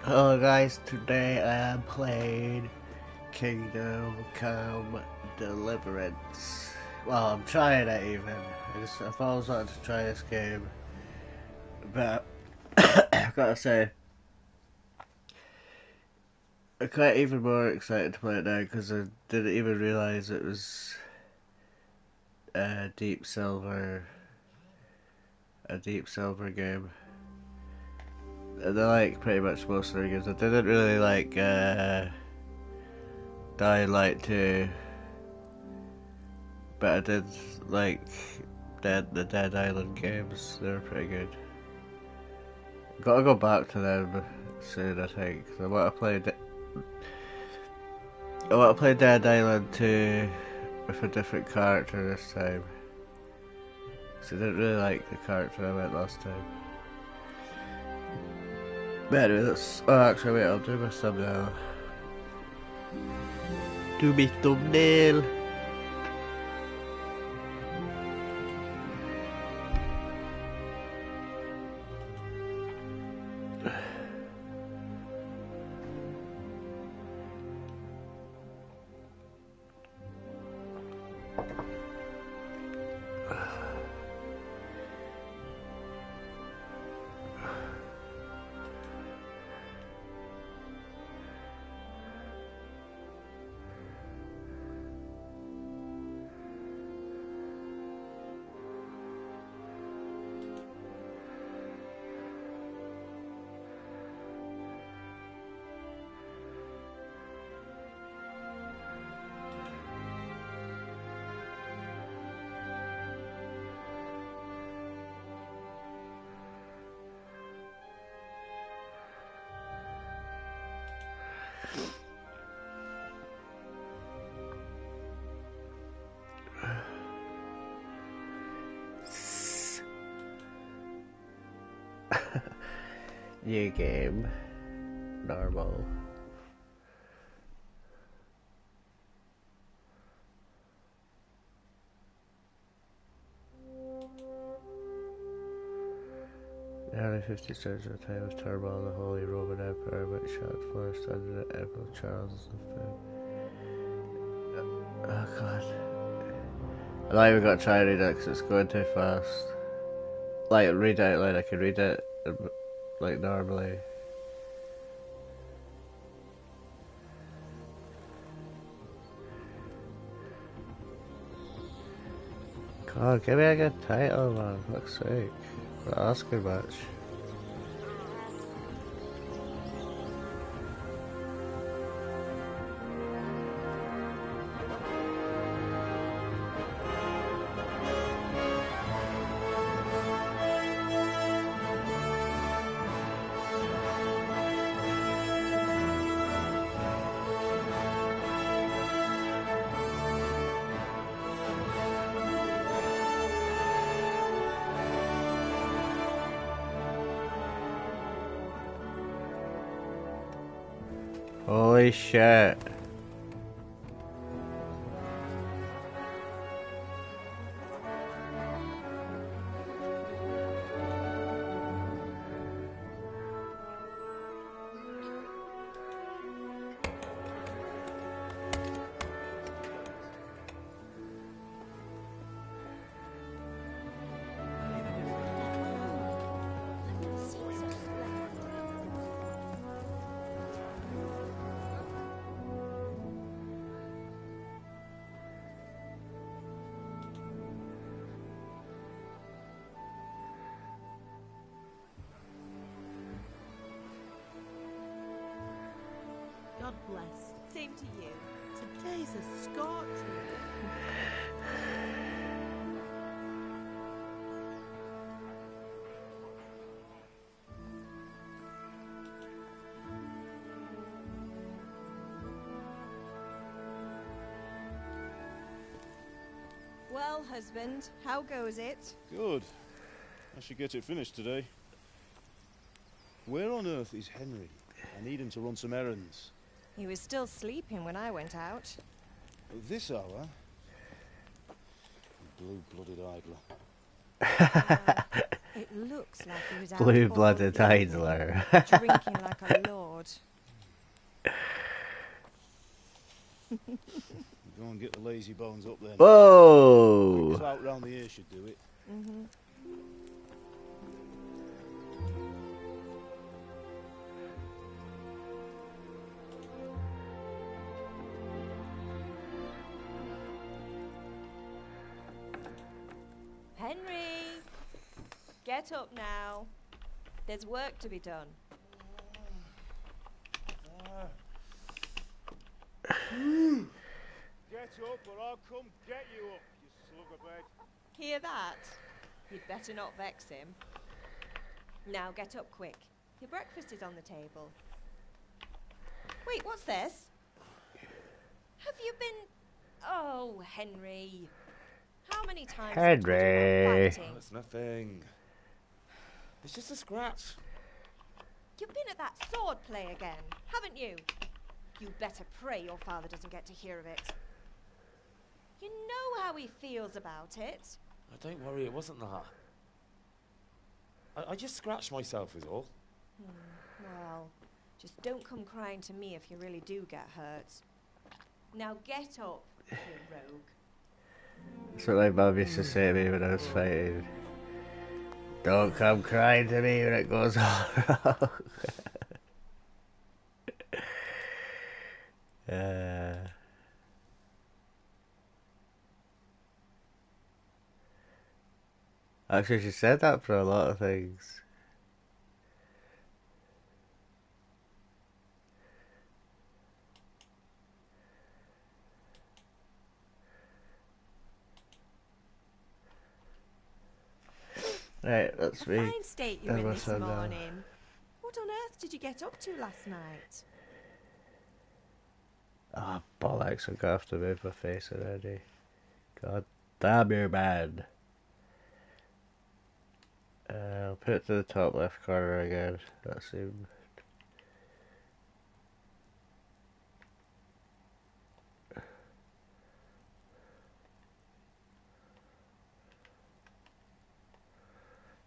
Hello guys, today I am playing Kingdom Come Deliverance. Well, I'm trying it even. I've always wanted to try this game, but I've got to say, I'm quite even more excited to play it now because I didn't even realise it was a deep silver game. And I like pretty much most of the games. I didn't really like Dying Light 2. But I did like the Dead Island games. They were pretty good. Gotta go back to them soon, I think. I want to play. I want to play Dead Island 2 with a different character this time. Cause I didn't really like the character I went last time. But anyway, that's. Oh, actually, wait. I'll do my thumbnail. Do me thumbnail. New game. Normal. The early 50s church at the time of turmoil in the Holy Roman Empire, which had flourished under the Emperor Charles V. Oh god. I'm not even gonna try and read it because it's going too fast. Like, read it out loud, I can read it like normally. God, give me a good title, man. Fuck's sake. Not asking much. Holy shit. God bless. Same to you. Today's a scorcher. Well, husband, how goes it? Good. I should get it finished today. Where on earth is Henry? I need him to run some errands. He was still sleeping when I went out. At this hour? Blue-blooded idler. It looks like he was out Blue-blooded all evening, idler. drinking like a lord. Go and get the lazy bones up then. Whoa! Clout round the ear should do it. Henry! Get up now. There's work to be done. Get up or I'll come get you up, you sluggerbag. Hear that? You'd better not vex him. Now get up quick. Your breakfast is on the table. Wait, what's this? Have you been... Oh, Henry. How many times have I told you Henry. about fighting? It's nothing. It's just a scratch. You've been at that sword play again, haven't you? You better pray your father doesn't get to hear of it. You know how he feels about it. Oh, don't worry, it wasn't that. I just scratched myself is all. Well, just don't come crying to me if you really do get hurt. Now get up, you rogue. That's what my mum used to say to me when I was fighting. Don't come crying to me when it goes all wrong. Actually, she said that for a lot of things. Right, that's me. Fine state you're in this morning. What on earth did you get up to last night? Ah, bollocks, I'm gonna have to move my face already. God damn you, man. I'll put it to the top left corner again. That seemed...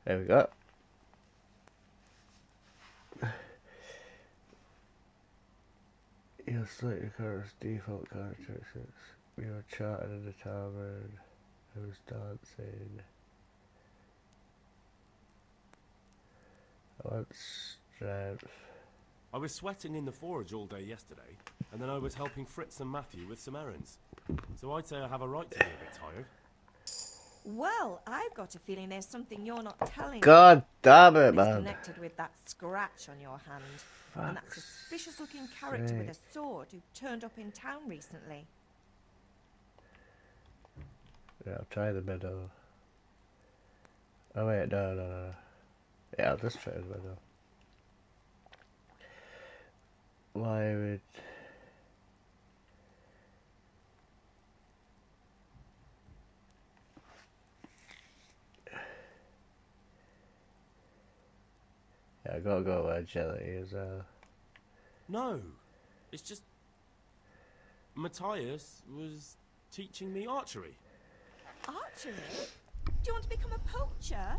There we go. You'll select your character's default characteristics. We were chatting in the tavern. I was dancing. I want strength. I was sweating in the forge all day yesterday, and then I was helping Fritz and Matthew with some errands. So I'd say I have a right to be a bit tired. Well, I've got a feeling there's something you're not telling God damn it, me. man. It's connected with that scratch on your hand. And that suspicious-looking character with a sword who turned up in town recently. Yeah, I'll try the middle. Oh wait, no. Yeah, I'll just try the middle. Why would... Yeah, I gotta go with agility as well. No, it's just... Matthias was teaching me archery. Archery? Do you want to become a poacher?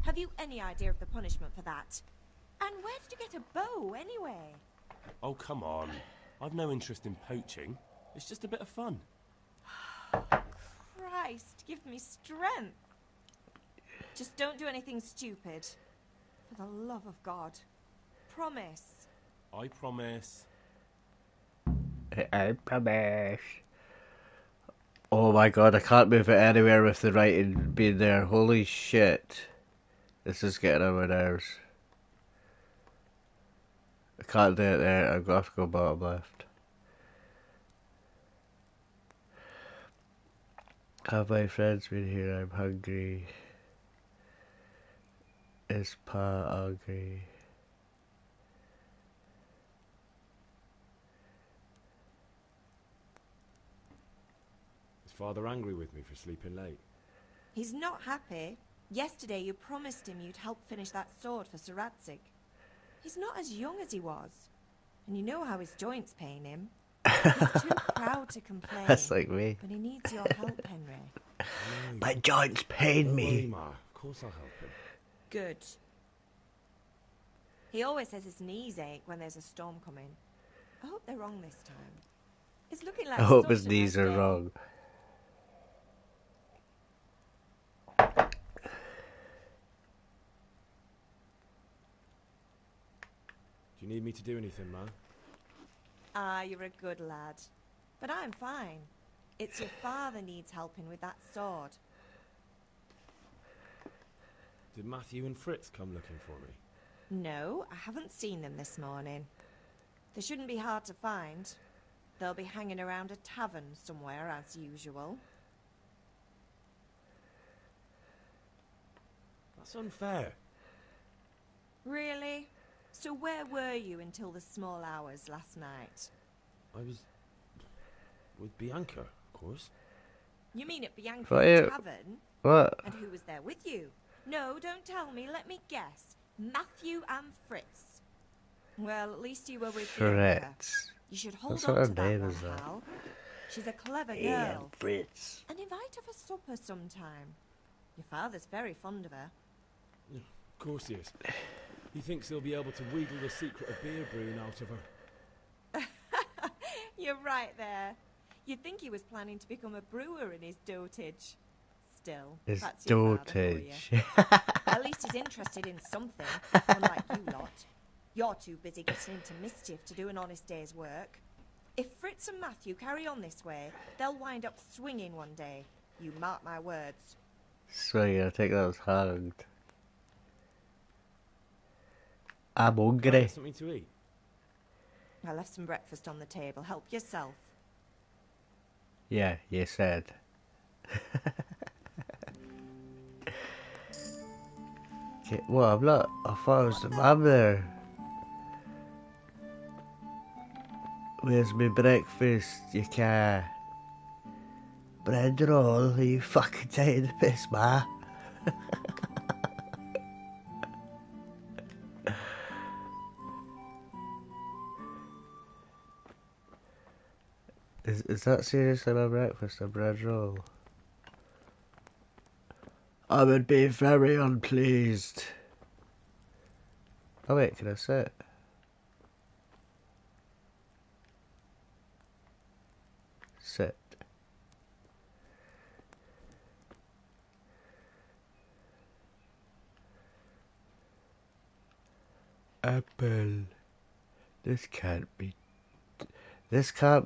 Have you any idea of the punishment for that? And where did you get a bow, anyway? Oh, come on. I've no interest in poaching. It's just a bit of fun. Christ, give me strength. Just don't do anything stupid. For the love of God. Promise. I promise. I promise. Oh my god, I can't move it anywhere with the writing being there. Holy shit. This is getting on my nerves. I can't do it there. I'm gonna have to go bottom left. Have my friends been here? I'm hungry. Is Pa hungry? Is Father angry with me for sleeping late? He's not happy. Yesterday you promised him you'd help finish that sword for Sir Radzig. He's not as young as he was. And you know how his joints pain him. He's too proud to complain. That's like me. But he needs your help, Henry. My joints pain Don't me. worry, Ma. Of course I'll help him. Good. He always says his knees ache when there's a storm coming. I hope they're wrong this time. It's looking like I hope such his a knees nice are day. wrong. Do you need me to do anything, Ma? Ah, you're a good lad. But I'm fine. It's your father needs helping with that sword. Did Matthew and Fritz come looking for me? No, I haven't seen them this morning. They shouldn't be hard to find. They'll be hanging around a tavern somewhere, as usual. That's unfair. Really? So where were you until the small hours last night? I was... with Bianca, of course. You mean at Bianca's Fire. tavern? What? And who was there with you? No, don't tell me. Let me guess. Matthew and Fritz. Well, at least you were with Bianca. Fritz. You should hold That's on what her to that name one, is, though. Hal. She's a clever Yeah, girl. Fritz. And invite her for supper sometime. Your father's very fond of her. Of course he is. He thinks he'll be able to wheedle the secret of beer brewing out of her. You're right there. You'd think he was planning to become a brewer in his dotage. Still, His that's your father for you. dotage. At least he's interested in something, unlike you lot. You're too busy getting into mischief to do an honest day's work. If Fritz and Matthew carry on this way, they'll wind up swinging one day. You mark my words. Swing, I think that was hanged. I'm Can I hungry. get something to eat? I left some breakfast on the table. Help yourself. Yeah, you said. Okay, well, I'm not. I thought I was the man there. Where's my breakfast, you car? Bread roll? Are you fucking taking the piss, ma? Is that seriously my breakfast, a bread roll? I would be very unpleased. Oh wait, can I sit? Sit. Apple. This can't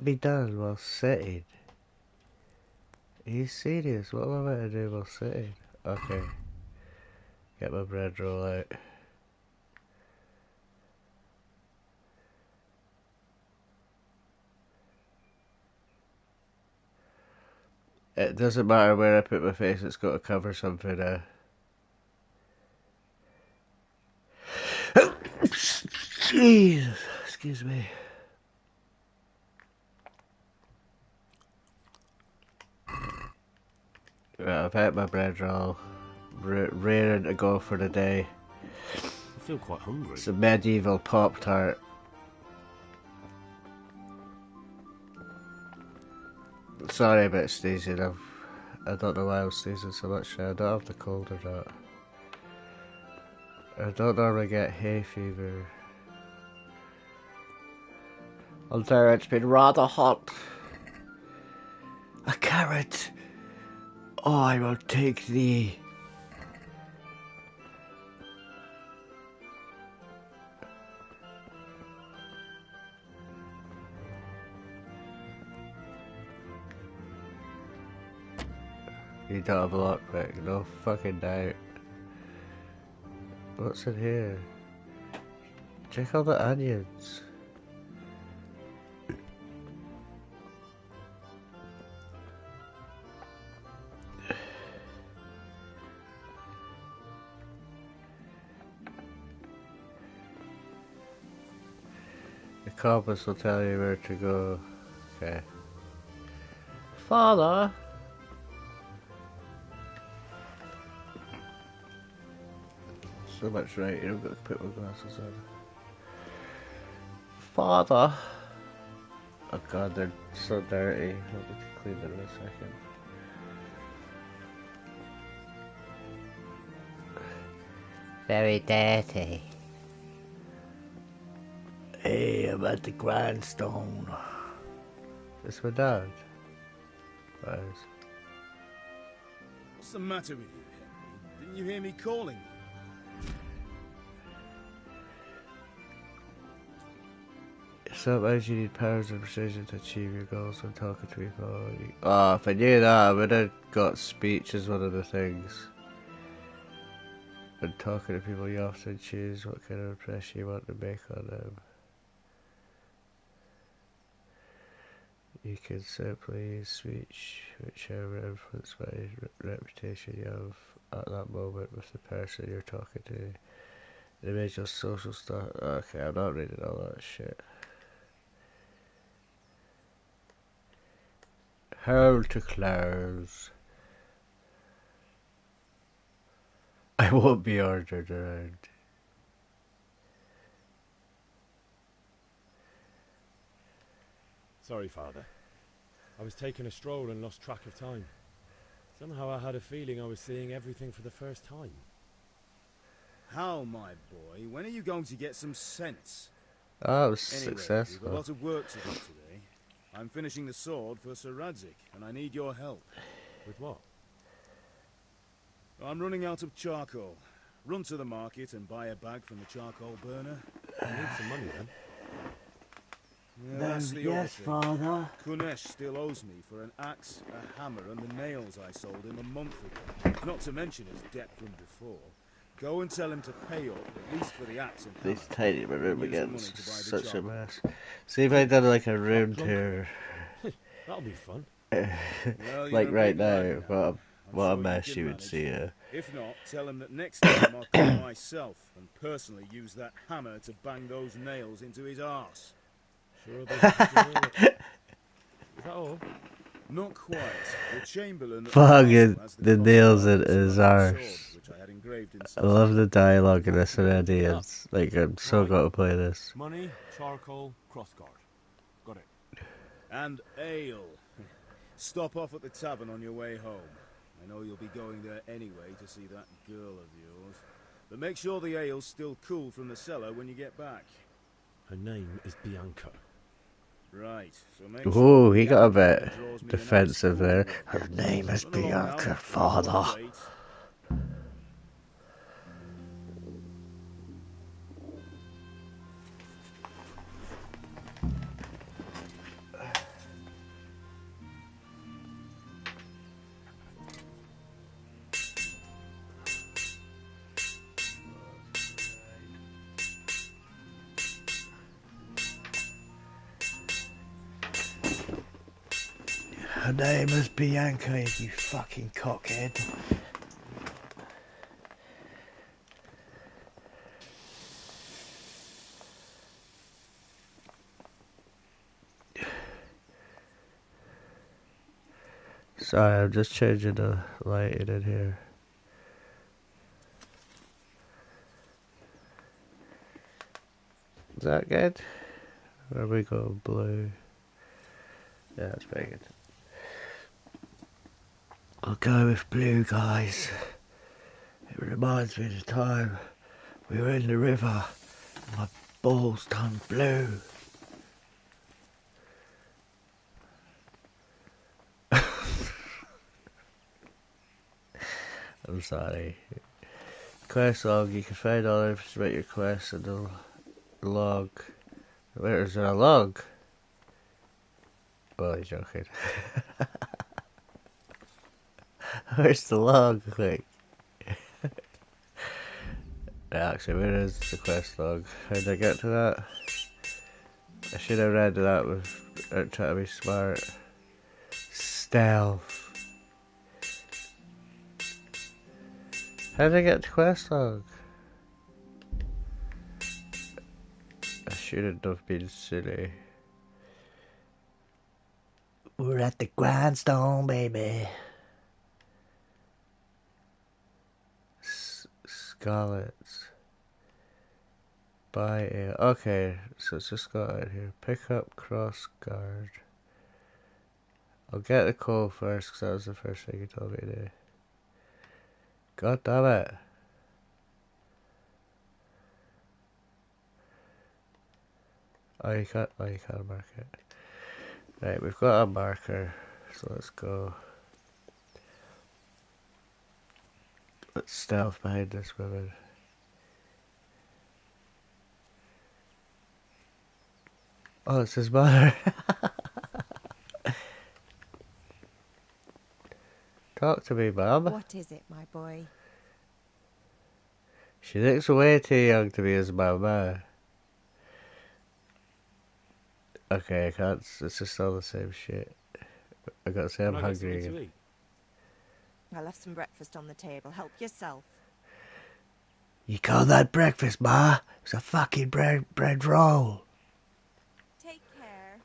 be done while sitting. Are you serious? What am I meant to do while sitting? Okay. Get my bread roll out. It doesn't matter where I put my face, it's got to cover something now. Jesus, excuse me. Right, I've had my bread roll. Raring to go for the day. I feel quite hungry. It's a medieval Pop-Tart. Sorry about sneezing. I don't know why I was sneezing so much. I don't have the cold or not. I don't normally get hay fever. Although it's been rather hot. A carrot. Oh, I will take thee. You don't have a lot quick, no fucking doubt. What's in here? Check all the onions. The compass will tell you where to go. Okay. Father! So much right, I've got to put my glasses on. Father! Oh god, they're so dirty. I'll need to clean them in a second. Very dirty. Hey, I'm at the grindstone. This my dad. Right. What's the matter with you, Henry? Didn't you hear me calling you? Sometimes you need powers and precision to achieve your goals when talking to people. Oh, if I knew that, I would have got speech as one of the things. When talking to people, you often choose what kind of impression you want to make on them. You can simply use speech, whichever influence by reputation you have at that moment with the person you're talking to. Individual social stuff. Okay, I'm not reading all that shit. How to close. I won't be ordered around. Sorry, Father. I was taking a stroll and lost track of time. Somehow I had a feeling I was seeing everything for the first time. How, my boy? When are you going to get some sense? Oh, it was Anyway, successful. we've a lot of work to do today. I'm finishing the sword for Sir Radzik, and I need your help. With what? I'm running out of charcoal. Run to the market and buy a bag from the charcoal burner. I need some money then. Yeah, that's the yes, other thing. Father. Kunesh still owes me for an axe, a hammer, and the nails I sold him a month ago. Not to mention his debt from before. Go and tell him to pay up, at least for the axe and hammer. This tiny room Use the again. money to buy the Such a charcoal. mess. See if I did like a room Plunk. tour. That'll be fun. Well, Like you're a right big lad now. I'm What a sure mess can you would manage. see here. If not, tell him that next time I'll come myself and personally use that hammer to bang those nails into his arse. Sure, I'll be happy to hear it. Is that all? Not quite. The Chamberlain at Fucking castle has the crossguard nails in for Sir his Razzik's arse. sword, which I had engraved in I love the dialogue in this Look already. it up. It's like I'm so Right. gonna play this. Money, charcoal, crossguard. Got it. And ale. Stop off at the tavern on your way home. I know you'll be going there anyway to see that girl of yours. But make sure the ale's still cool from the cellar when you get back. Her name is Bianca. Right, so make Ooh, sure he the got a apple bit pie draws me a nice defensive cool there. one. Her name is Run along now, Bianca, I'll Father. wait. Her name is Bianca, you fucking cockhead. Sorry, I'm just changing the lighting in here. Is that good? Or we go blue? Yeah, that's pretty good. I'll go with blue, guys. It reminds me of the time we were in the river and my balls turned blue. I'm sorry. Quest log, you can find all information about your quest in the log. Where is there a log? Well, he's joking. Where's the log? Like, actually, where is the quest log? How did I get to that? I should have read that without trying to be smart. Stealth. How did I get to quest log? I shouldn't have been silly. We're at the grindstone, baby. Scarlets. Buy a... Okay, so it's just got out here. Pick up cross guard. I'll get the coal first, because that was the first thing you told me to do. God damn it. Oh, you can't. Oh, you can't mark it. Right, we've got a marker, so let's go. Let's stealth behind this woman. Oh, it's his mother. Talk to me, Mum. What is it, my boy? She looks way too young to be his mama. Okay, I can't. It's just all the same shit. I gotta say I'm Can I get something hungry to again. eat? I left some breakfast on the table. Help yourself. You call that breakfast, Ma? It's a fucking bread roll. Take care.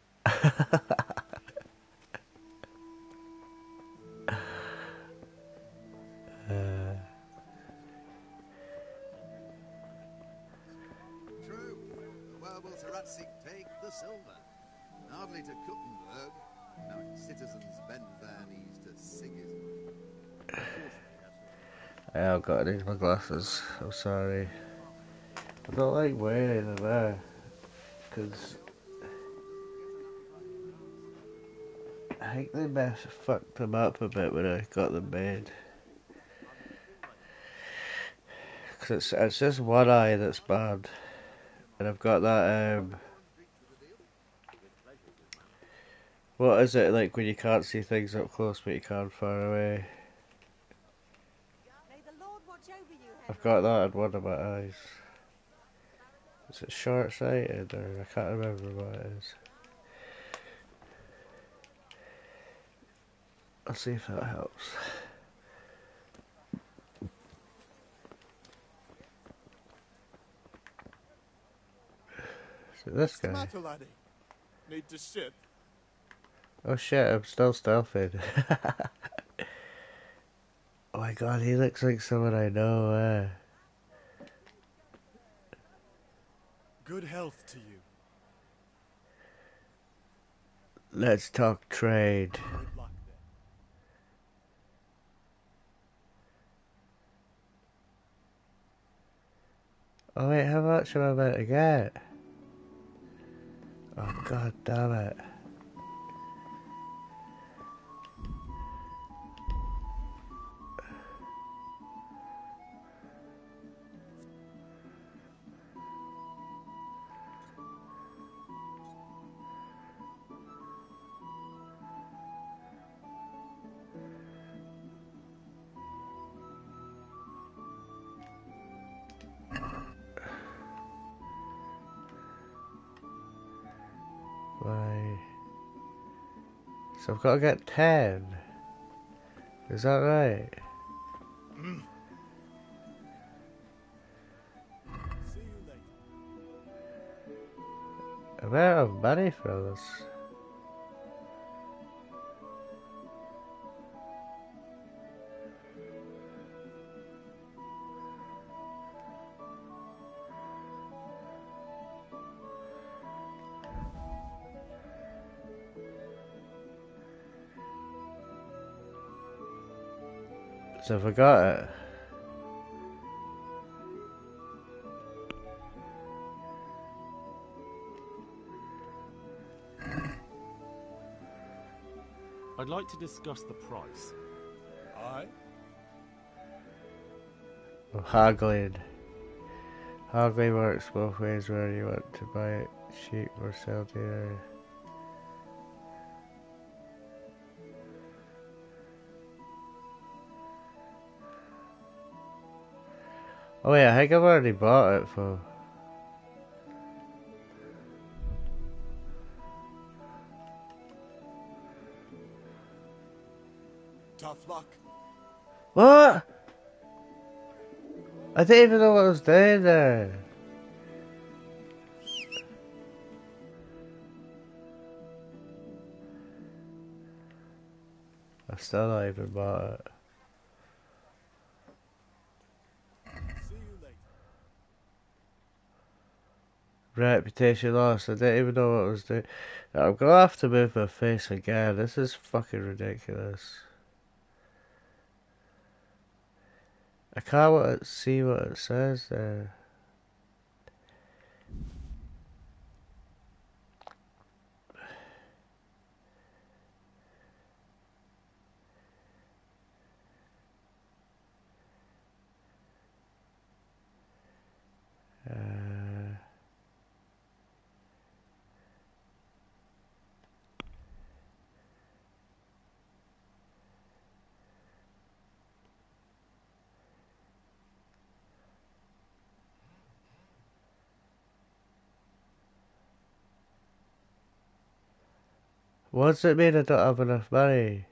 True. The werewolves are at seek take the silver. Hardly to Kuttenberg. Now citizens bend their knees to Sigismund. I've got to need my glasses. I'm sorry. I don't like wearing them there. Because I think they fucked them up a bit when I got them made. Because it's just one eye that's bad. And I've got that, what is it like when you can't see things up close but you can far away? May the Lord watch over you, I've Henry. got that in one of my eyes. Is it short-sighted or I can't remember what it is. I'll see if that helps. Is it this What's the guy? matter, laddie? Need to shit? Oh shit, I'm still stealthing. Oh my god, he looks like someone I know, Good health to you. Let's talk trade. Good luck then. Oh wait, how much am I meant to get? Oh god damn it. Why? So I've got to get 10. Is that right? See you later. I'm out of money for this. So I got it. I'd like to discuss the price. Aye? Oh, haggling. Haggling works both ways where you want to buy it cheap or sell dear. Oh wait, I think I've already bought it for. Tough luck. What? I didn't even know what I was doing there. I've still not even bought it. See you later. Reputation lost. I didn't even know what I was doing. I'm gonna have to move my face again. This is fucking ridiculous. I can't see what it says there. What's it mean I don't have enough money?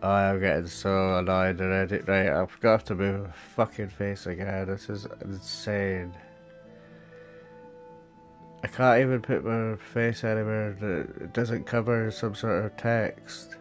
Oh, I'm getting so annoyed already. Right, I've got to move my fucking face again. This is insane. I can't even put my face anywhere that it doesn't cover some sort of text.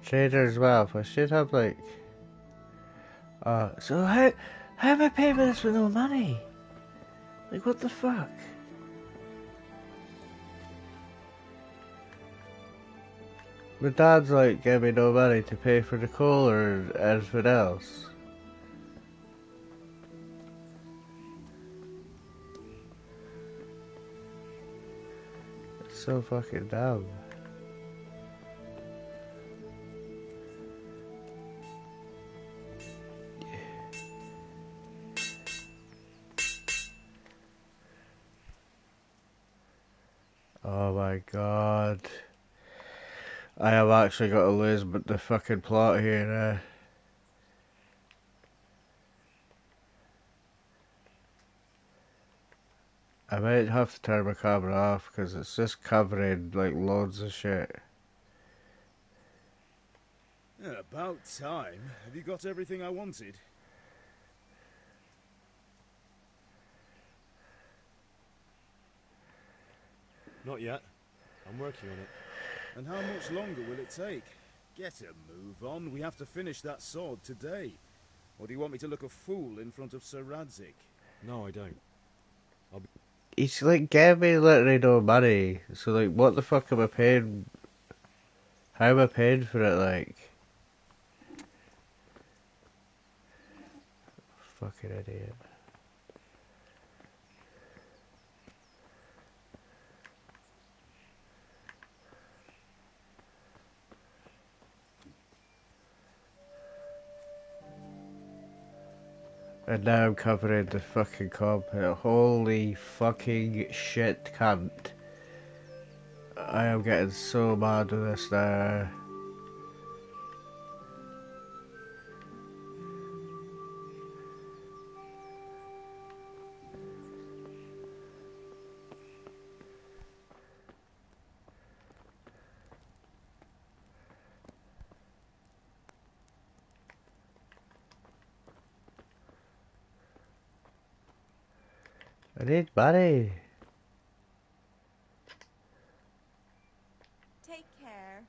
Trader's Wealth. I should have like. So how am I paying for this with no money? Like what the fuck? My dad's like gave me no money to pay for the coal or anything else. It's so fucking dumb. Oh my god. I have actually got to lose but the fucking plot here now. I might have to turn my camera off because it's just covering like loads of shit. Yeah, about time. Have you got everything I wanted? Not yet. I'm working on it. And how much longer will it take? Get a move on. We have to finish that sword today. Or do you want me to look a fool in front of Sir Radzik? No, I don't. He's like gave me literally no money. So like what the fuck am I paying? How am I paying for it like? Fucking idiot. And now I'm covering the fucking compound. Holy fucking shit, cunt. I am getting so mad with this now. I need money. Take care.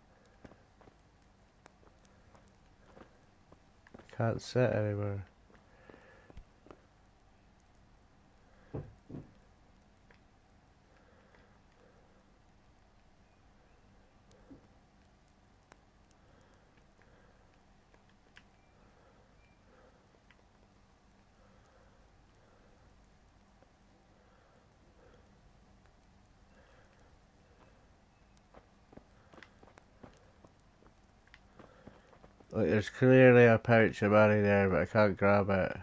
Can't sit anymore. Like, there's clearly a pouch of money there, but I can't grab it.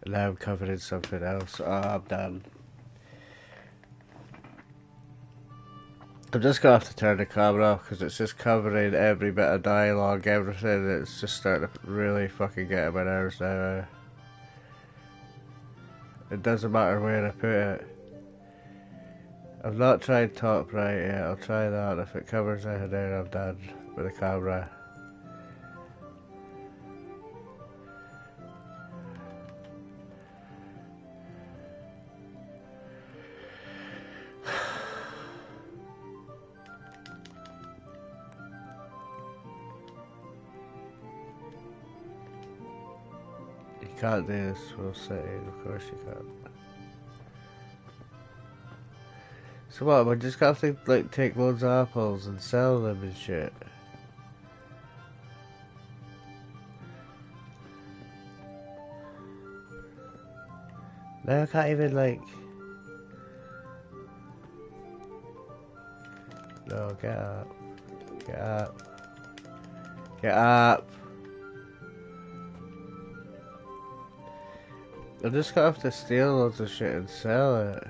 And now I'm covered in something else. Oh, I'm done. I'm just gonna have to turn the camera off because it's just covering every bit of dialogue, everything. It's just starting to really fucking get on my nerves now. It doesn't matter where I put it. I've not tried top right yet. I'll try that. If it covers it, then I'm done with the camera. You can't do this full setting, of course you can't. So what, we just have to like take loads of apples and sell them and shit? Now I can't even like... No, get up. Get up. Get up! I'm just gonna have to steal loads of shit and sell it.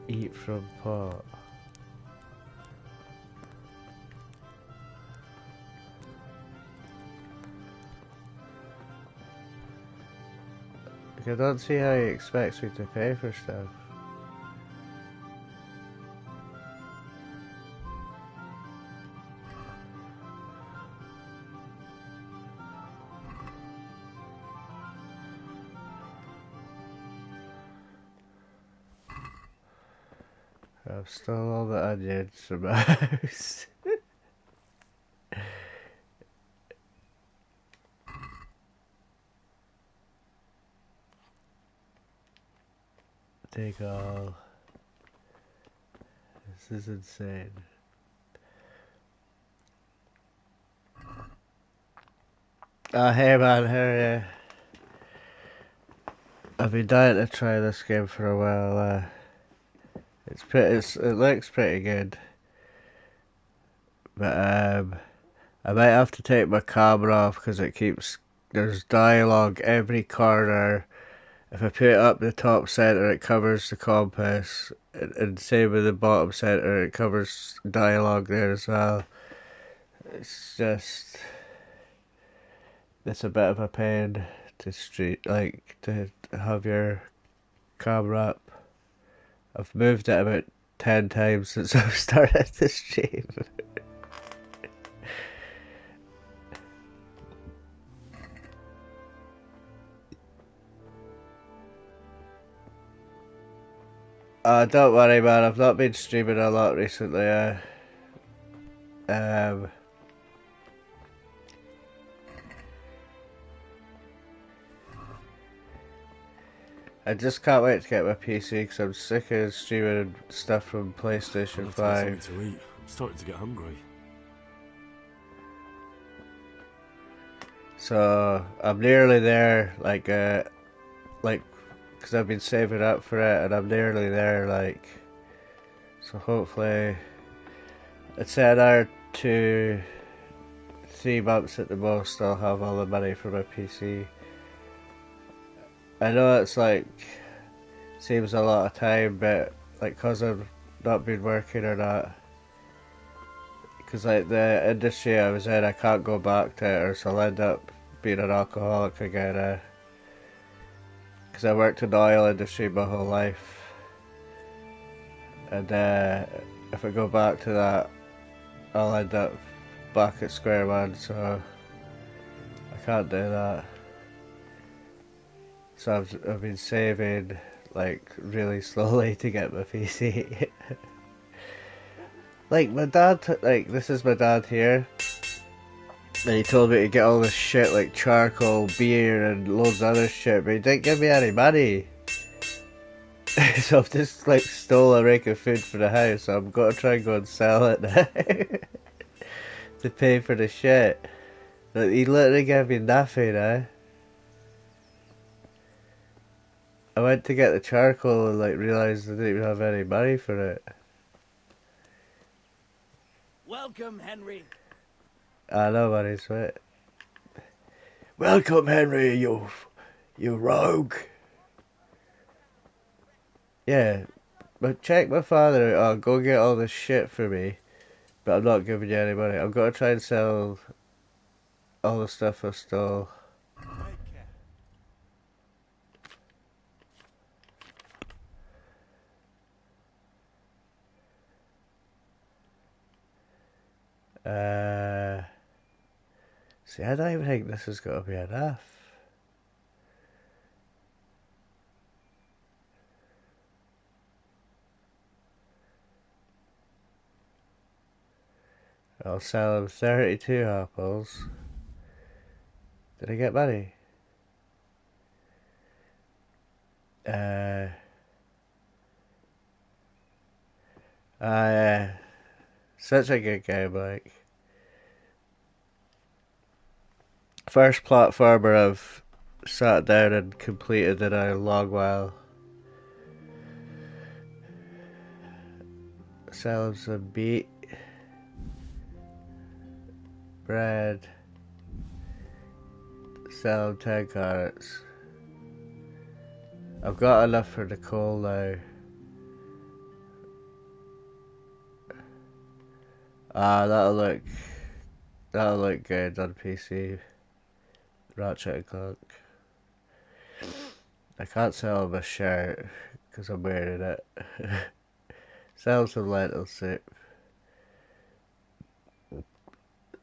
Eat from pot. I don't see how he expects me to pay for stuff. I've stolen all the onions from my house. Take all. This is insane. Oh, hey man, how are you? I've been dying to try this game for a while. It looks pretty good, but I might have to take my camera off because there's dialogue every corner. If I put it up the top center, it covers the compass, and same with the bottom center, it covers dialogue there as well. It's a bit of a pain to have your camera up. I've moved it about 10 times since I've started the stream. Don't worry man, I've not been streaming a lot recently. I just can't wait to get my PC because I'm sick of streaming stuff from PlayStation I'll have to get 5. something to eat. I'm starting to get hungry. So I'm nearly there, because I've been saving up for it, and I'm nearly there, so hopefully, I'd say another 2-3 months at the most, I'll have all the money for my PC. I know it's seems a lot of time, but cause I've not been working or not, because the industry I was in, I can't go back to it, or so I'll end up being an alcoholic again. Because I worked in the oil industry my whole life, and if I go back to that, I'll end up back at square one. So I can't do that. So I've been saving really slowly to get my PC. My dad, this is my dad here, and he told me to get all this shit like charcoal, beer, and loads of other shit, but he didn't give me any money. So I've just stole a rake of food for the house, so I'm gonna try and go and sell it now to pay for the shit. But he literally gave me nothing, I went to get the charcoal and realised I didn't even have any money for it. Welcome, Henry. I know what he's with. Welcome, Henry, you rogue. Yeah, but check my father out. I'll go get all this shit for me. But I'm not giving you any money. I'm gonna try and sell all the stuff I stole. Take care. See, I don't even think this is gonna be enough. I'll sell him 32 apples. Did I get money? Such a good game, like. First platformer I've sat down and completed in a long while. Sell him some meat. Bread. Sell him 10 carrots. I've got enough for the coal now. That'll look good on PC. Ratchet and Clank. I can't sell him a shirt because I'm wearing it. Sell some lentil soup.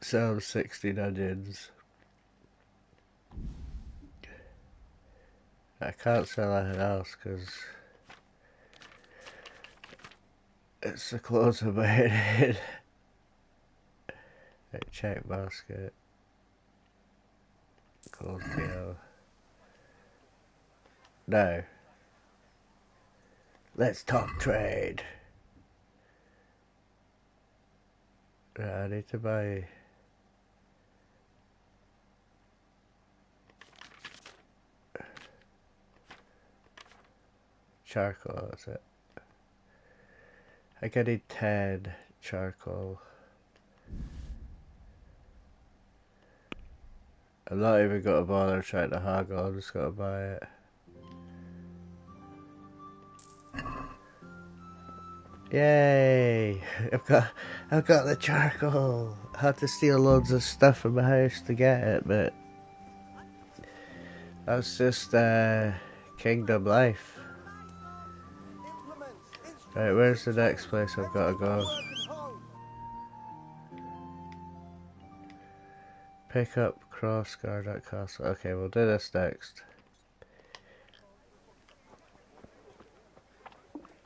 Sell him 16 onions. I can't sell anything else because it's the clothes I'm wearing. Right, check basket. Cold deal. Now, let's talk trade. Right, I need to buy charcoal, that's it. I think I need 10 charcoal. I'm not even gonna bother trying to haggle, I'm just gonna buy it. Yay! I've got the charcoal. I had to steal loads of stuff from my house to get it, but that's just Kingdom life. Right, where's the next place I've got to go? Pick up crossguard at castle. Okay, we'll do this next.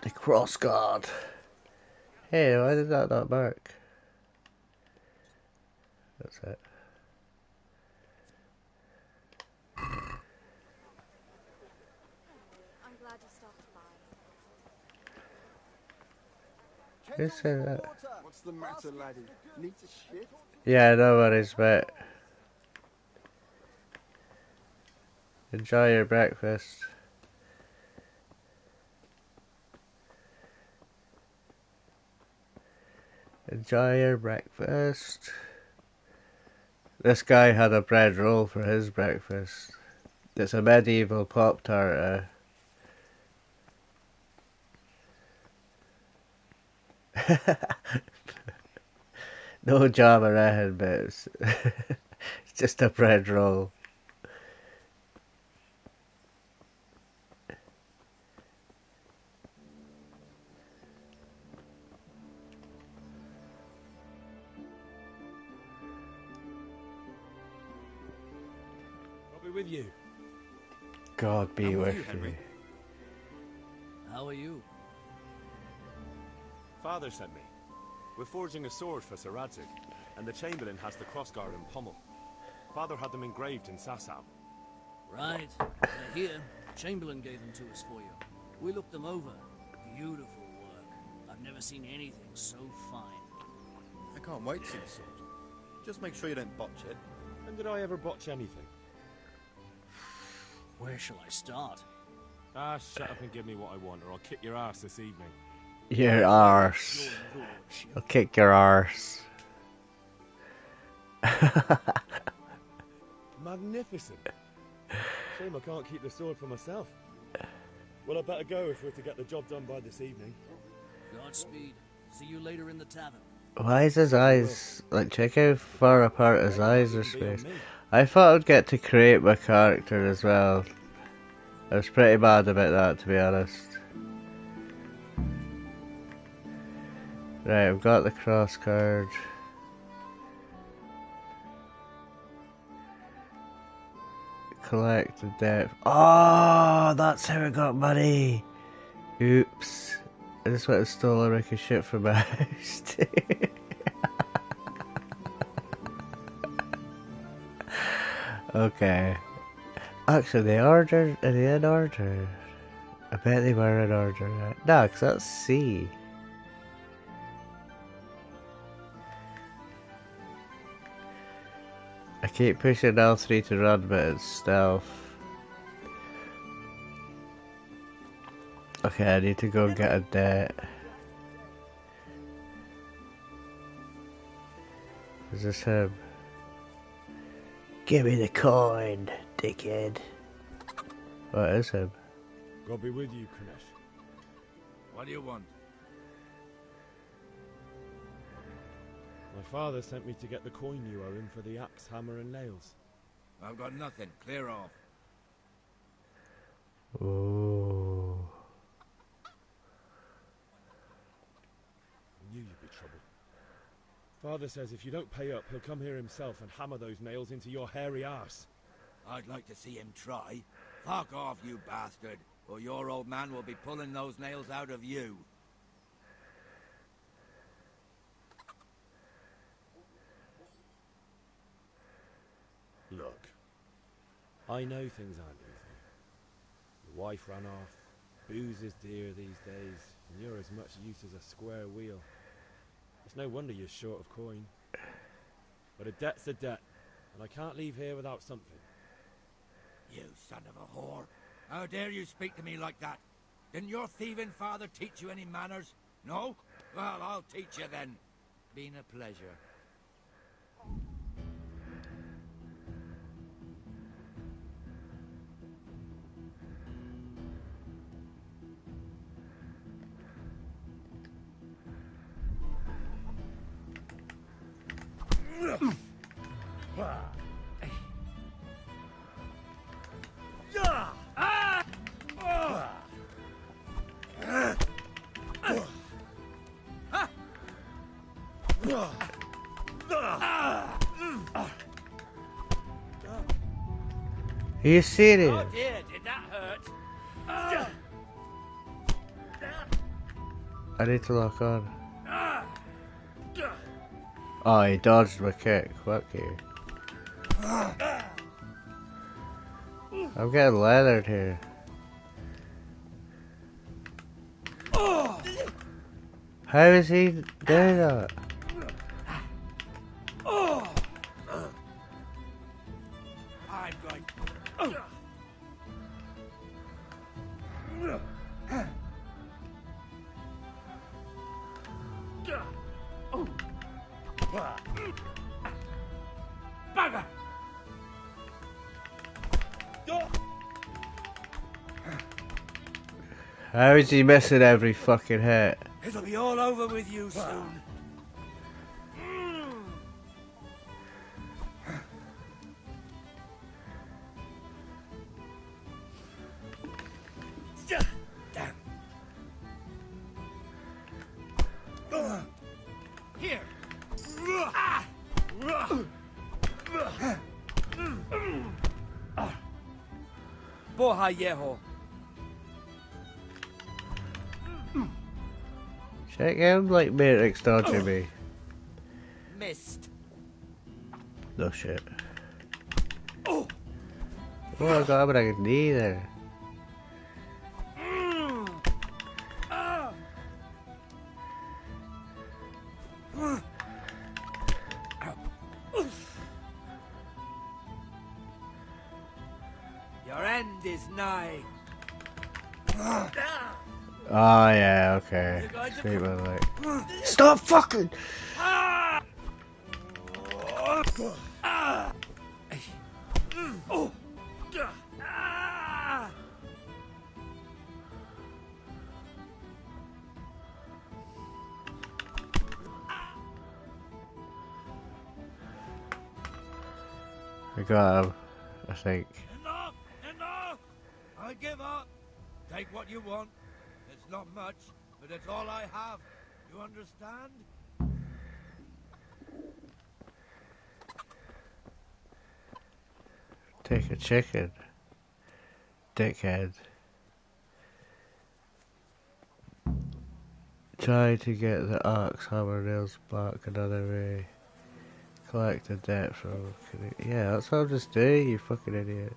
The crossguard. Hey, why did that not work? That's it. I'm glad you stopped by. Who said that? What's the matter, laddie? Need to shit? Yeah, no worries, mate. Enjoy your breakfast. Enjoy your breakfast. This guy had a bread roll for his breakfast. It's a medieval Pop-Tart. No jam or anything, but it's, it's just a bread roll. I'll be with you. God be with you. Henry? How are you? Father sent me. We're forging a sword for Sir Radzig, and the Chamberlain has the crossguard and pommel. Father had them engraved in Sasau. Right. They're here. Chamberlain gave them to us for you. We looked them over. Beautiful work. I've never seen anything so fine. I can't wait to see the sword. Just make sure you don't botch it. When did I ever botch anything? Where shall I start? Shut up and give me what I want, or I'll kick your ass this evening. Your arse. Your lordship. I'll kick your arse. Magnificent. Shame I can't keep the sword for myself. Well, I better go if we're to get the job done by this evening. Godspeed. See you later in the tavern. Why is his eyes... Like, check how far apart his eyes are spaced. I thought I'd get to create my character as well. I was pretty bad about that, to be honest. Right, I've got the cross card. Collect the debt. Oh, that's how I got money! Oops. I just went and stole a wreck of shit from my house. Okay. Actually, they ordered. Are they in order? I bet they were in order, right? No, because that's C. I keep pushing L3 to run, but it's stealth. Okay, I need to go get a debt. Is this him? Give me the coin, dickhead. What is him? God be with you, Kanesh. What do you want? My father sent me to get the coin you owe him for the axe, hammer and nails. I've got nothing. Clear off. Ooh. I knew you'd be trouble. Father says if you don't pay up, he'll come here himself and hammer those nails into your hairy arse. I'd like to see him try. Fuck off, you bastard, or your old man will be pulling those nails out of you. Look, I know things aren't easy. Your wife ran off, booze is dear these days, and you're as much use as a square wheel. It's no wonder you're short of coin. But a debt's a debt, and I can't leave here without something. You son of a whore. How dare you speak to me like that? Didn't your thieving father teach you any manners? No? Well, I'll teach you then. Been a pleasure. Are you serious? Oh dear, did that hurt? I need to lock on. Oh, he dodged my kick. Fuck you. I'm getting leathered here. How is he doing that? I'm going. Bugger! How is he missing every fucking hit? It'll be all over with you soon. Here. Boha yeho. Check him like Matrix dodging me. Missed. No shit. Oh, I got him in a knee there. Your end is nigh. Oh yeah, okay. Sweet my leg. Stop fucking! I got him, I think. Enough! Enough! I give up. Take what you want. It's not much, but it's all I have. You understand? Take a chicken. Dickhead. Try to get the axe hammer nails back another way. Collect the debt from... Yeah, that's what I'm just doing, you fucking idiot.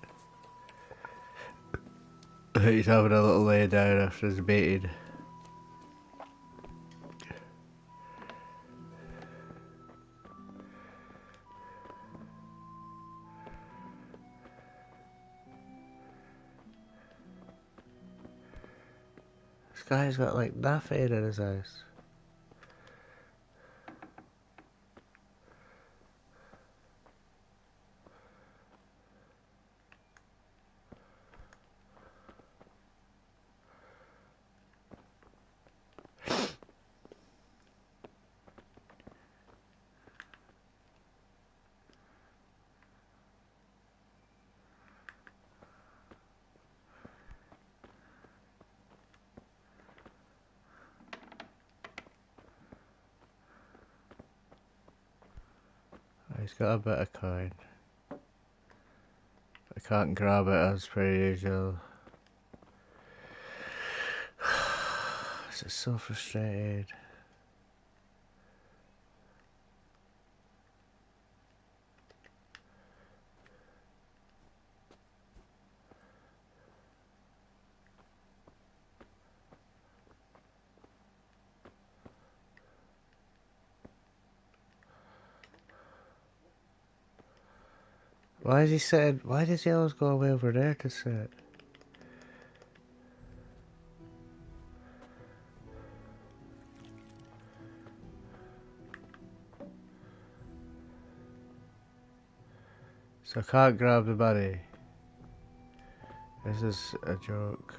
He's having a little lay down after his baiting. This guy's got like nothing in his house. He's got a bit of coin. I can't grab it as per usual. This is so frustrating. Why is he sitting? Why does he always go away over there to sit? So I can't grab the money. This is a joke.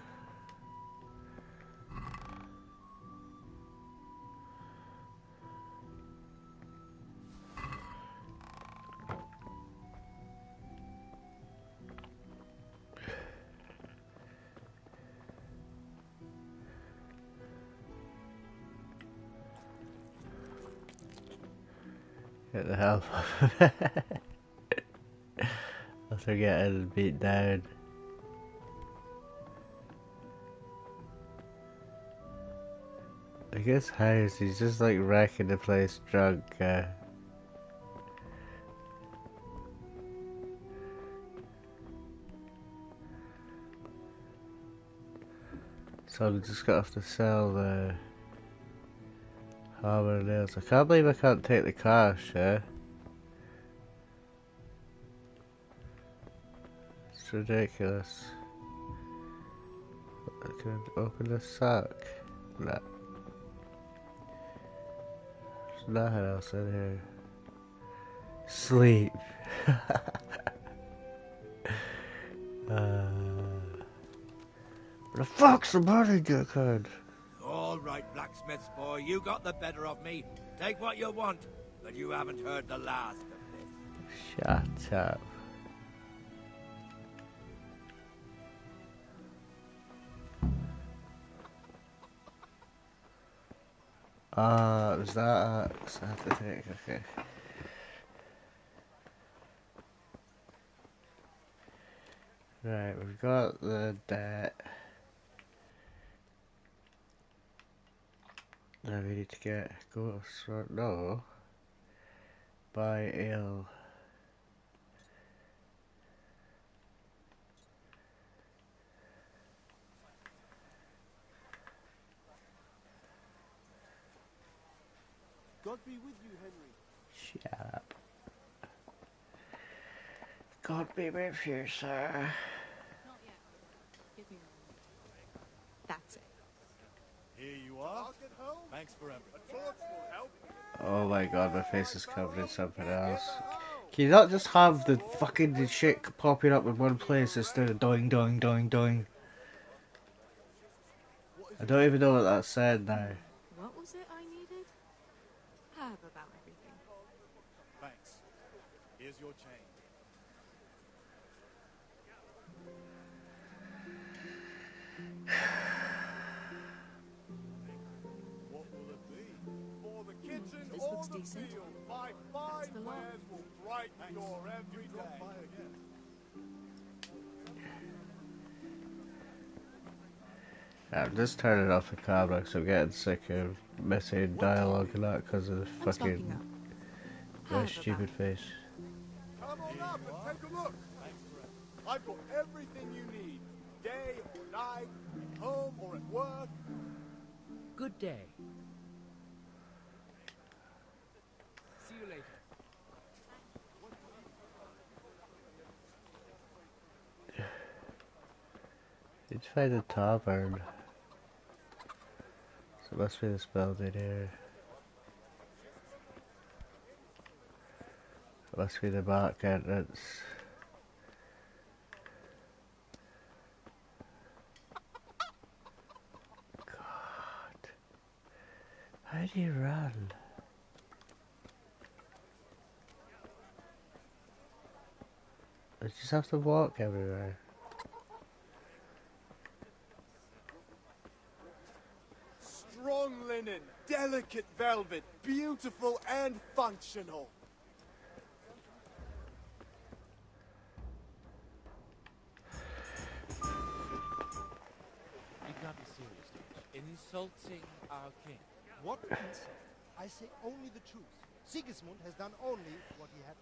Get the hell off of it. After getting beat down. I guess house, he's just like wrecking the place drunk. So I'm just gonna have to sell the hammer and nails. I can't believe I can't take the cash, yeah? It's ridiculous. I can open the sack. Nah. There's nothing else in here. Sleep. Where the fuck's the money, dickhead? All right, blacksmith's boy, you got the better of me. Take what you want, but you haven't heard the last of this. Shut up. It was that axe I had to take, okay. Right, we've got the debt. Now we need to get ghosts, or no. Buy ale. God be with you, Henry. Shut up. God be with you, sir. Not yet. Give me a moment. That's it. Here you are. Thanks for everything. A torch will help. Oh my god, my face is covered in something else. Can you not just have the fucking shit popping up in one place instead of doing, doing, doing, doing? I don't even know what that said now. What was it I needed? Have about everything. Thanks. Here's your chain. What will it be? For the kitchen This or looks the decent. field, my That's fine the lot. wares will brighten your every day. I'm just turning off the camera because I'm getting sick of missing dialogue and that because of the I'm stocking fucking up. very However stupid bad. face. Come on up and take a look. I've got everything you need, day or night, at home or at work. Good day. See you later. Need to find a tavern. So it must be this building here. It must be the back entrance. God. How do you run? I just have to walk everywhere. Strong linen, delicate velvet, beautiful and functional. You can't be serious, Dutch. Insulting our king. What insult? I say only the truth. Sigismund has done only what he had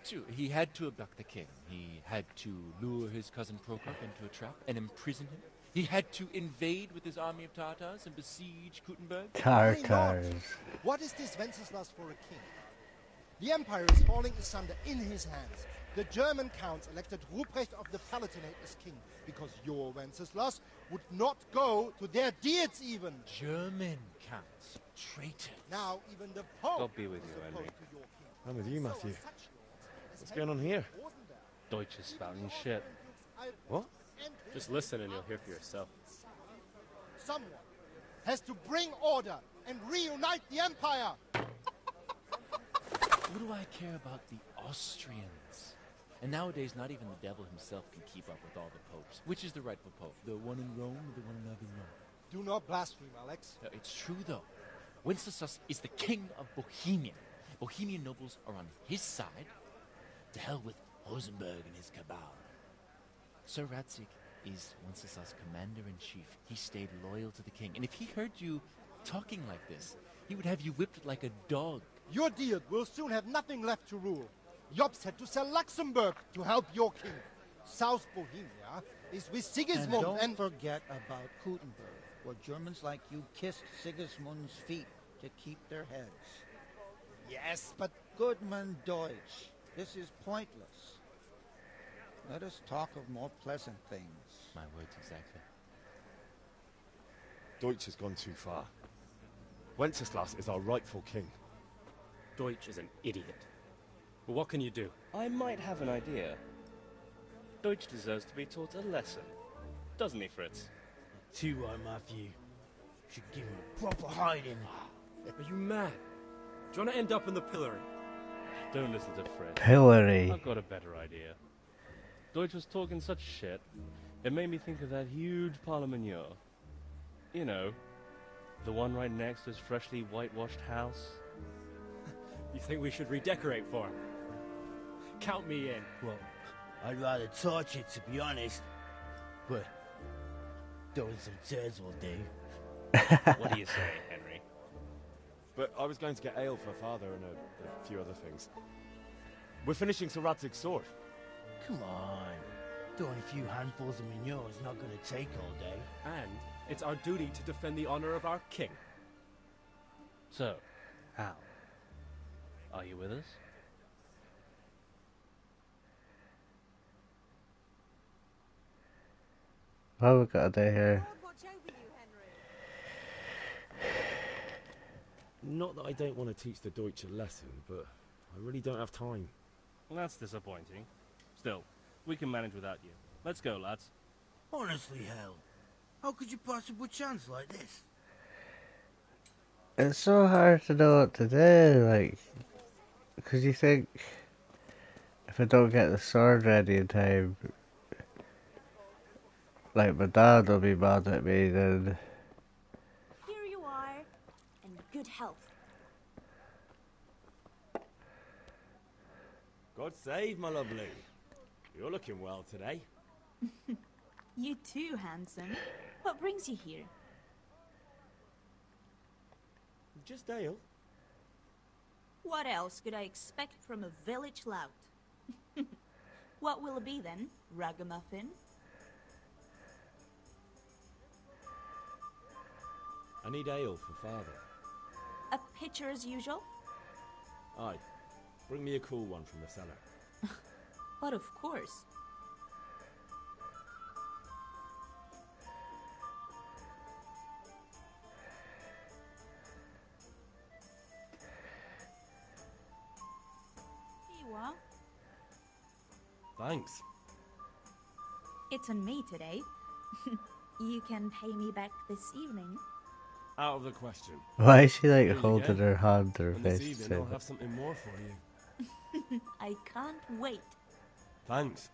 to. He had to abduct the king. He had to lure his cousin Prokop into a trap and imprison him. He had to invade with his army of Tartars and besiege Kuttenberg. Tartars. What is this Wenceslas for a king? The empire is falling asunder in his hands. The German counts elected Ruprecht of the Palatinate as king because your Wenceslas would not go to their deeds even. German counts. Traitors. Now even the Pope God be with you, is Henry. opposed to your king. I'm with you, Matthew. So are such lords as What's going on Henry here? of Ortenberg. Deutsch is spouting shit. What? Just listen and you'll hear for yourself. Someone has to bring order and reunite the empire. What do I care about the Austrians? And nowadays, not even the devil himself can keep up with all the popes. Which is the rightful pope? The one in Rome or the one in Avignon? Do not blaspheme, Alex. No, it's true, though. Wenceslas is the king of Bohemia. Bohemian nobles are on his side. To hell with Rosenberg and his cabal. Sir Radzik is Wenceslas' commander-in-chief. He stayed loyal to the king. And if he heard you talking like this, he would have you whipped like a dog. Your dear will soon have nothing left to rule. Jobst had to sell Luxembourg to help your king. South Bohemia is with Sigismund And don't forget about Kuttenberg, where Germans like you kissed Sigismund's feet to keep their heads. Yes, but... Goodman Deutsch, this is pointless. Let us talk of more pleasant things. My words exactly. Deutsch has gone too far. Wenceslas is our rightful king. Deutsch is an idiot. But what can you do? I might have an idea. Deutsch deserves to be taught a lesson. Doesn't he, Fritz? Too right, Matthew. Should give him a proper hiding. Are you mad? Do you want to end up in the pillory? Don't listen to Fritz. Pillory. I've got a better idea. Deutsch was talking such shit, it made me think of that huge parliament. You know, the one right next to his freshly whitewashed house. You think we should redecorate for him? Count me in. Well, I'd rather torch it, to be honest. But throwing some tears will do. What do you say, Henry? But I was going to get ale for father and a few other things. We're finishing Sir Radzig's sword. Come on. Throwing a few handfuls of manure is not going to take all day. And it's our duty to defend the honor of our king. So, Hal, are you with us? What have we got to do here? Not that I don't want to teach the Deutsch a lesson, but I really don't have time. Well, that's disappointing. Still, we can manage without you. Let's go, lads. Honestly, Hal, how could you possibly chance like this? It's so hard to know what to do, like, because you think if I don't get the sword ready in time, like my dad will be mad at me then. Here you are, in good health. God save my lovely. You're looking well today. You too, handsome. What brings you here? Just ale. What else could I expect from a village lout? What will it be then, ragamuffin? I need ale for father. A pitcher as usual? Aye. Bring me a cool one from the cellar. But of course. Here you are. Thanks. It's on me today. You can pay me back this evening. Out of the question. Why is she like Here you holding go. her hand to her And this face? evening I'll have something more for you. I can't wait. Thanks.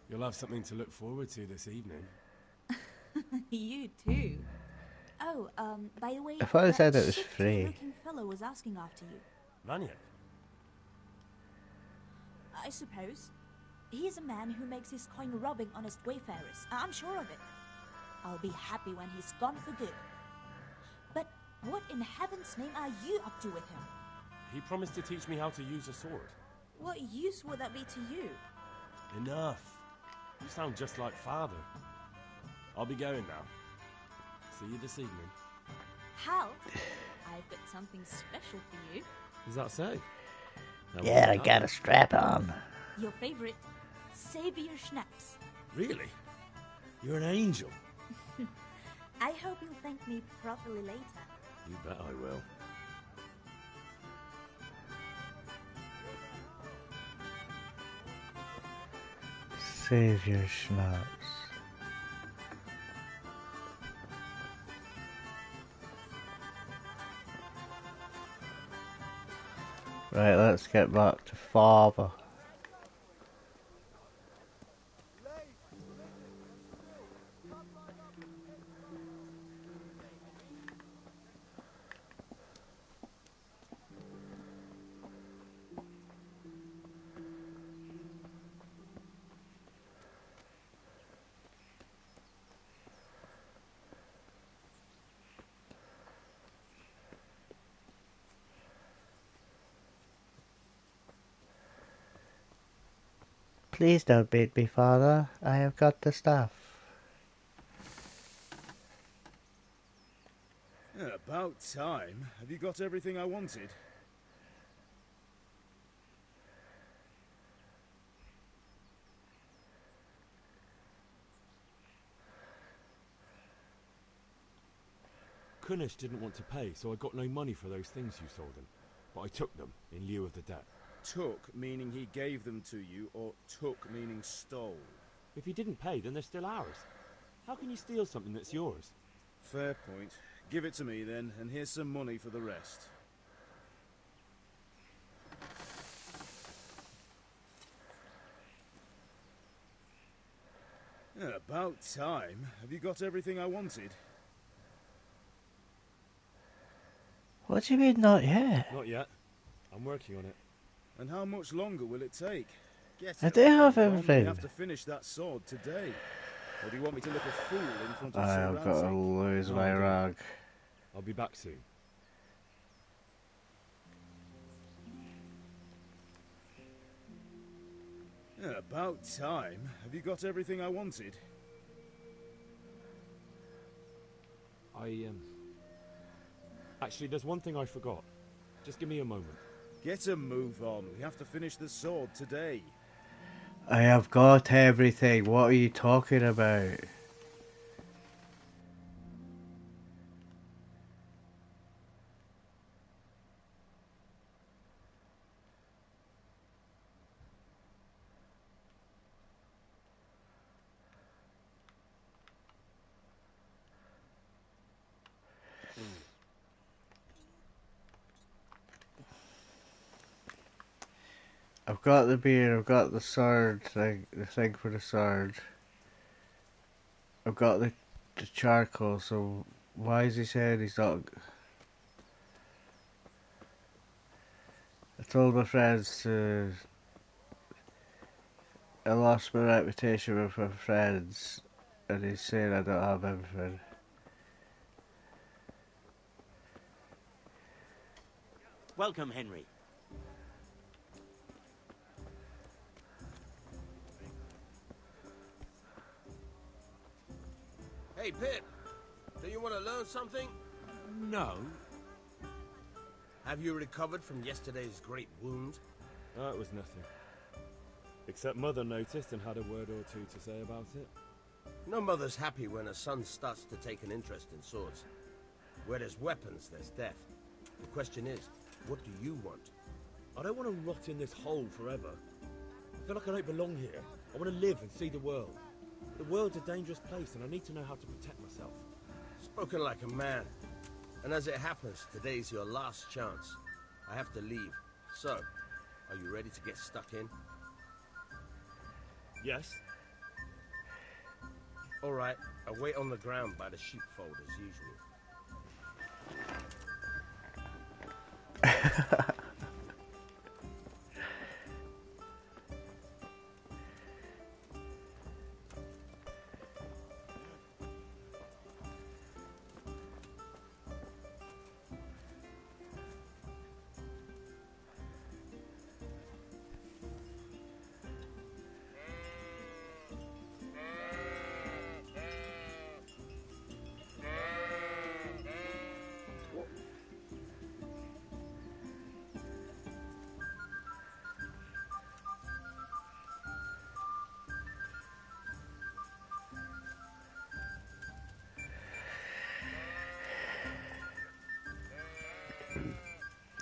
You'll have something to look forward to this evening. You too. Oh, by the way, I thought it that said it was shifty free. looking fellow was asking after you. Vanya. I suppose. He's a man who makes his coin robbing honest wayfarers. I'm sure of it. I'll be happy when he's gone for good. But what in heaven's name are you up to with him? He promised to teach me how to use a sword. What use would that be to you? Enough. You sound just like father. I'll be going now. See you this evening. Hal, I've got something special for you. Is that so? Now, Yeah, I what's that? got a strap on. Your favorite, Savior Schnapps. Really? You're an angel. I hope you'll thank me properly later. You bet I will. Save your schnapps. Right, let's get back to father. Please don't beat me, father. I have got the stuff. About time. Have you got everything I wanted? Kunish didn't want to pay, so I got no money for those things you sold him. But I took them in lieu of the debt. Took, meaning he gave them to you, or took, meaning stole? If he didn't pay, then they're still ours. How can you steal something that's yours? Fair point. Give it to me then, and here's some money for the rest. About time. Have you got everything I wanted? What do you mean, not yet? Not yet. I'm working on it. And how much longer will it take? Get I it do have on. everything. We have to finish that sword today. Or do you want me to look a fool in front of I've got to Sir lose No, my I don't. rag. I'll be back soon. About time. Have you got everything I wanted? Actually, there's one thing I forgot. Just give me a moment. Get a move on. We have to finish the sword today. I have got everything. What are you talking about? I've got the beer, I've got the sword, the thing for the sword. I've got the charcoal, so why is he saying he's not... I told my friends to... I lost my reputation with my friends, and he's saying I don't have everything. Welcome, Henry. Hey, Pip. Do you want to learn something? No. Have you recovered from yesterday's great wound? That was nothing. Except Mother noticed and had a word or two to say about it. No mother's happy when her son starts to take an interest in swords. Where there's weapons, there's death. The question is, what do you want? I don't want to rot in this hole forever. I feel like I don't belong here. I want to live and see the world. The world's a dangerous place and I need to know how to protect myself. Spoken like a man. And as it happens, today's your last chance. I have to leave. So, are you ready to get stuck in? Yes. All right, I'll wait on the ground by the sheepfold as usual.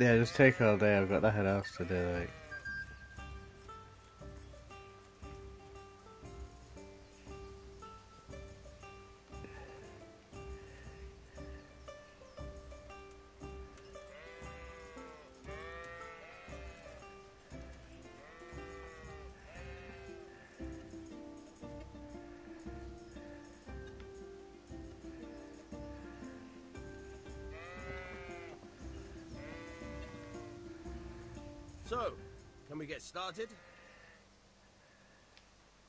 Yeah, just take all day, I've got nothing else to do, like. So, can we get started?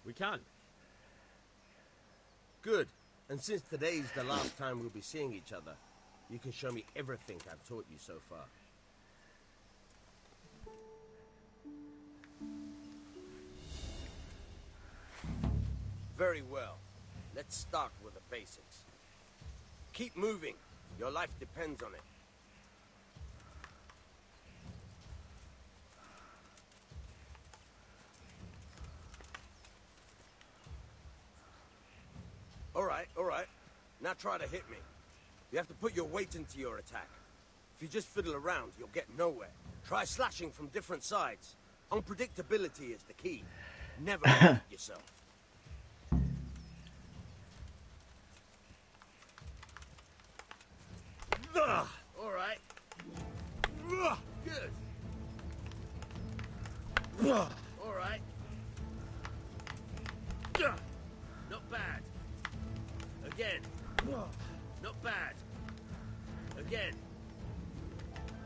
We can. Good. And since today's the last time we'll be seeing each other, you can show me everything I've taught you so far. Very well. Let's start with the basics. Keep moving. Your life depends on it. All right. Now try to hit me. You have to put your weight into your attack. If you just fiddle around, you'll get nowhere. Try slashing from different sides. Unpredictability is the key. Never repeat yourself. All right. Good. All right. Not bad. Again. Not bad. Again.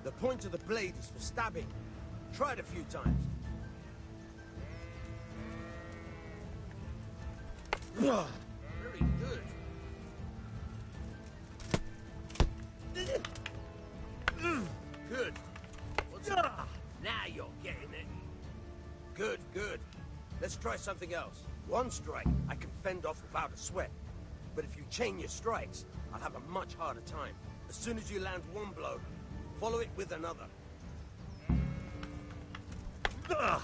The point of the blade is for stabbing. Try it a few times. Very good. Good. What's up? Now you're getting it. Good, good. Let's try something else. One strike, I can fend off without a sweat. But if you chain your strikes, I'll have a much harder time. As soon as you land one blow, follow it with another. All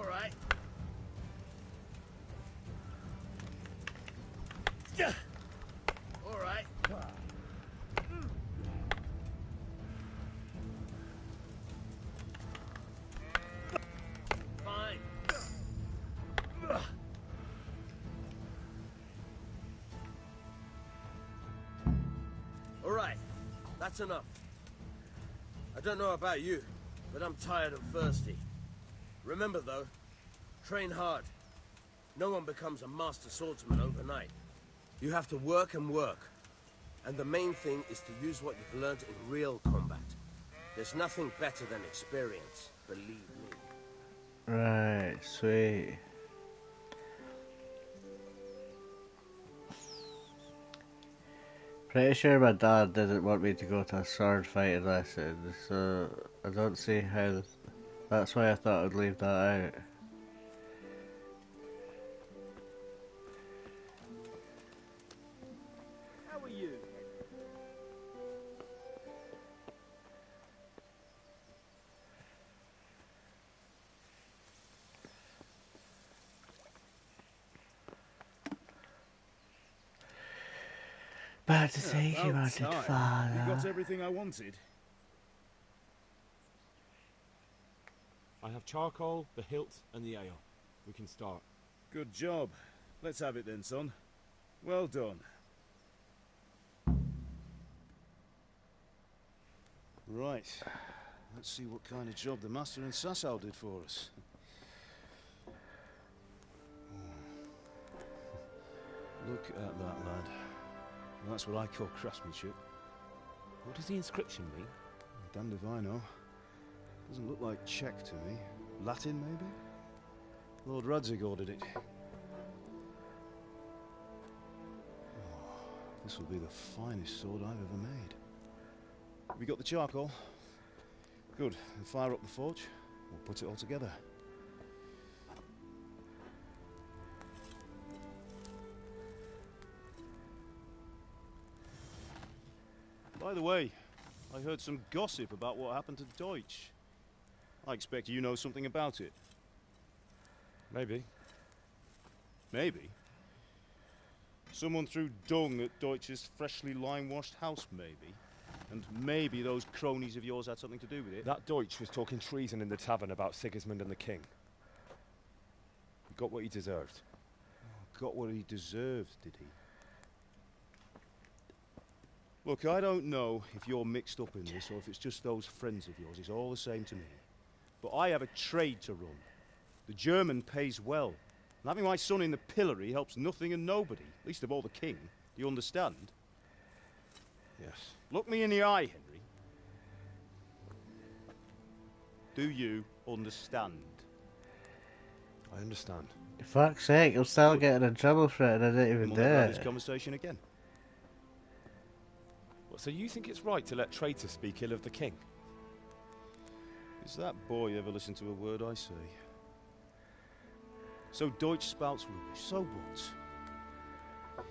right. All right. Fine. All right. That's enough. I don't know about you, but I'm tired and thirsty. Remember, though, train hard. No one becomes a master swordsman overnight. You have to work and work. And the main thing is to use what you've learned in real combat. There's nothing better than experience, believe me. Right, sweet. Pretty sure my dad didn't want me to go to a sword fighting lesson, so I don't see how. That's why I thought I'd leave that out. How are you? Bad to say you About wanted time. father. You got everything I wanted. I have charcoal, the hilt, and the ale. We can start. Good job. Let's have it then, son. Well done. Right. Let's see what kind of job the Master and Sasau did for us. Look at that, lad. That's what I call craftsmanship. What does the inscription mean? Damned if I know. Doesn't look like Czech to me. Latin, maybe? Lord Radzig ordered it. Oh, this will be the finest sword I've ever made. We got the charcoal? Good. Then fire up the forge. We'll put it all together. By the way, I heard some gossip about what happened to Deutsch. I expect you know something about it. Maybe. Maybe? Someone threw dung at Deutsch's freshly lime-washed house, maybe? And maybe those cronies of yours had something to do with it? That Deutsch was talking treason in the tavern about Sigismund and the king. He got what he deserved. Oh, got what he deserved, did he? Look, I don't know if you're mixed up in this or if it's just those friends of yours. It's all the same to me. But I have a trade to run. The German pays well. And having my son in the pillory helps nothing and nobody, least of all the king. Do you understand? Yes. Look me in the eye, Henry. Do you understand? I understand. For fuck's sake, I'm still getting in trouble for it and I didn't even We'll do never have it. this conversation again. What, so you think it's right to let traitors speak ill of the king? Does that boy ever listen to a word I say? So Deutsch spouts rubbish, so what?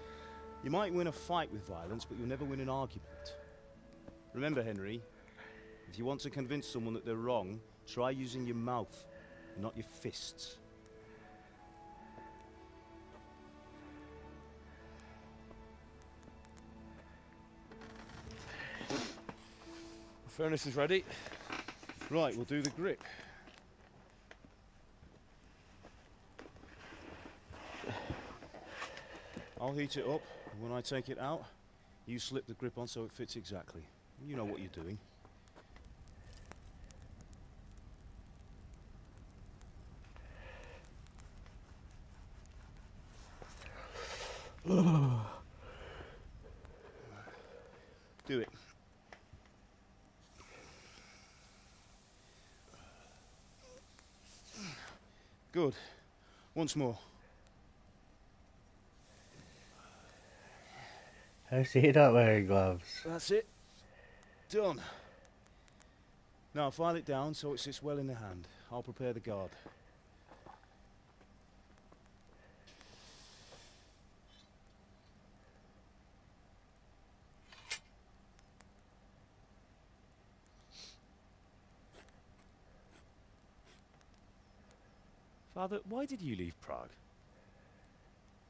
You might win a fight with violence, but you'll never win an argument. Remember, Henry, if you want to convince someone that they're wrong, try using your mouth, not your fists. The furnace is ready. Right, we'll do the grip. I'll heat it up, and when I take it out, you slip the grip on so it fits exactly. You know what you're doing. Do it. Good. Once more. I see you're not wearing gloves. That's it. Done. Now file it down so it sits well in the hand. I'll prepare the guard. Father, why did you leave Prague?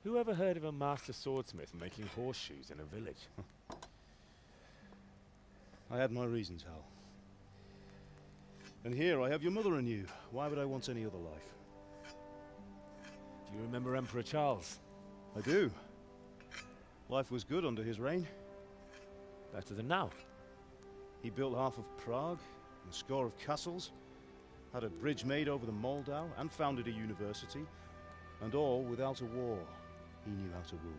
Who ever heard of a master swordsmith making horseshoes in a village? I had my reasons, Hal. And here I have your mother and you. Why would I want any other life? Do you remember Emperor Charles? I do. Life was good under his reign. Better than now. He built half of Prague, and a score of castles, had a bridge made over the Moldau, and founded a university. And all without a war. He knew how to rule.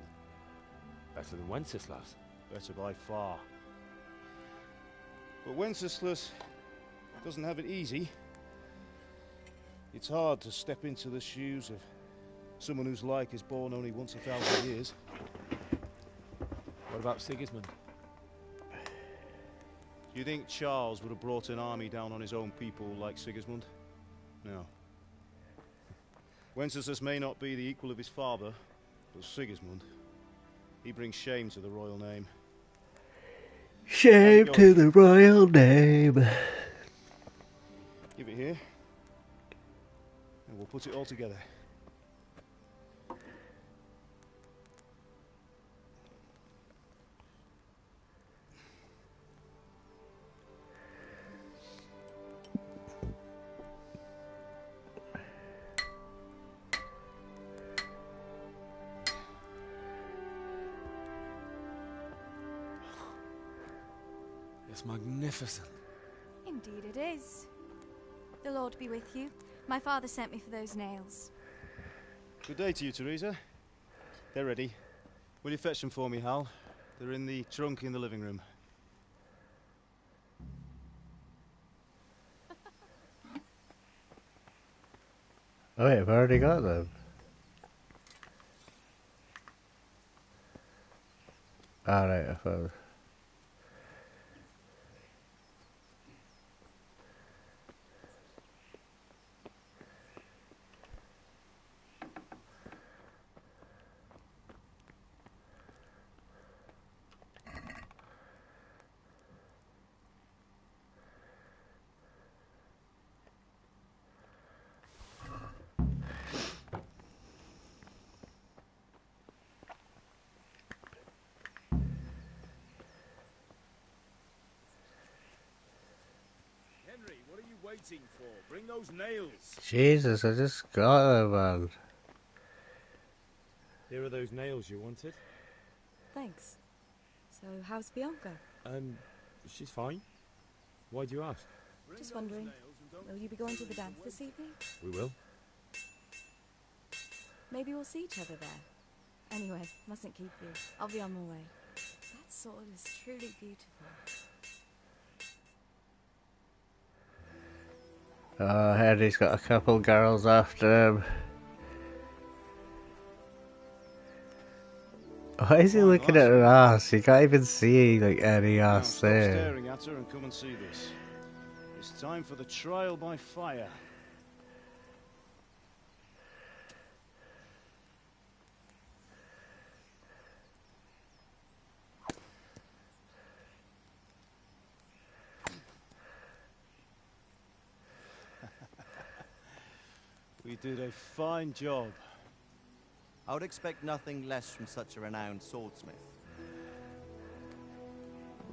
Better than Wenceslas. Better by far. But Wenceslas doesn't have it easy. It's hard to step into the shoes of someone whose like is born only once 1,000 years. What about Sigismund? Do you think Charles would have brought an army down on his own people like Sigismund? No. Wenceslas may not be the equal of his father, but Sigismund, he brings shame to the royal name. Shame to the royal name. Give it here, and we'll put it all together. It's magnificent. Indeed it is. The Lord be with you. My father sent me for those nails. Good day to you, Teresa. They're ready. Will you fetch them for me, Hal? They're in the trunk in the living room. Oh wait, I've already got them. Alright, I thought. Henry, what are you waiting for? Bring those nails. Jesus, I just got them, man. Here are those nails you wanted. Thanks. So, how's Bianca? She's fine. Why do you ask? Just wondering, will you be going to the dance this evening? We will. Maybe we'll see each other there. Anyway, mustn't keep you. I'll be on my way. That sword is truly beautiful. Oh, Henry's got a couple girls after him. Why is he looking at her ass? You can't even see like any ass Stop there. staring at her and come and see this. It's time for the trial by fire. We did a fine job. I would expect nothing less from such a renowned swordsmith.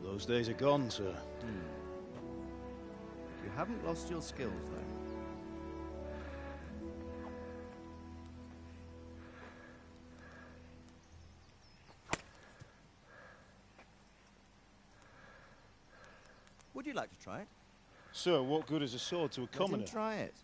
Those days are gone, sir. You haven't lost your skills, though. Would you like to try it? Sir, what good is a sword to a commoner? Let him try it.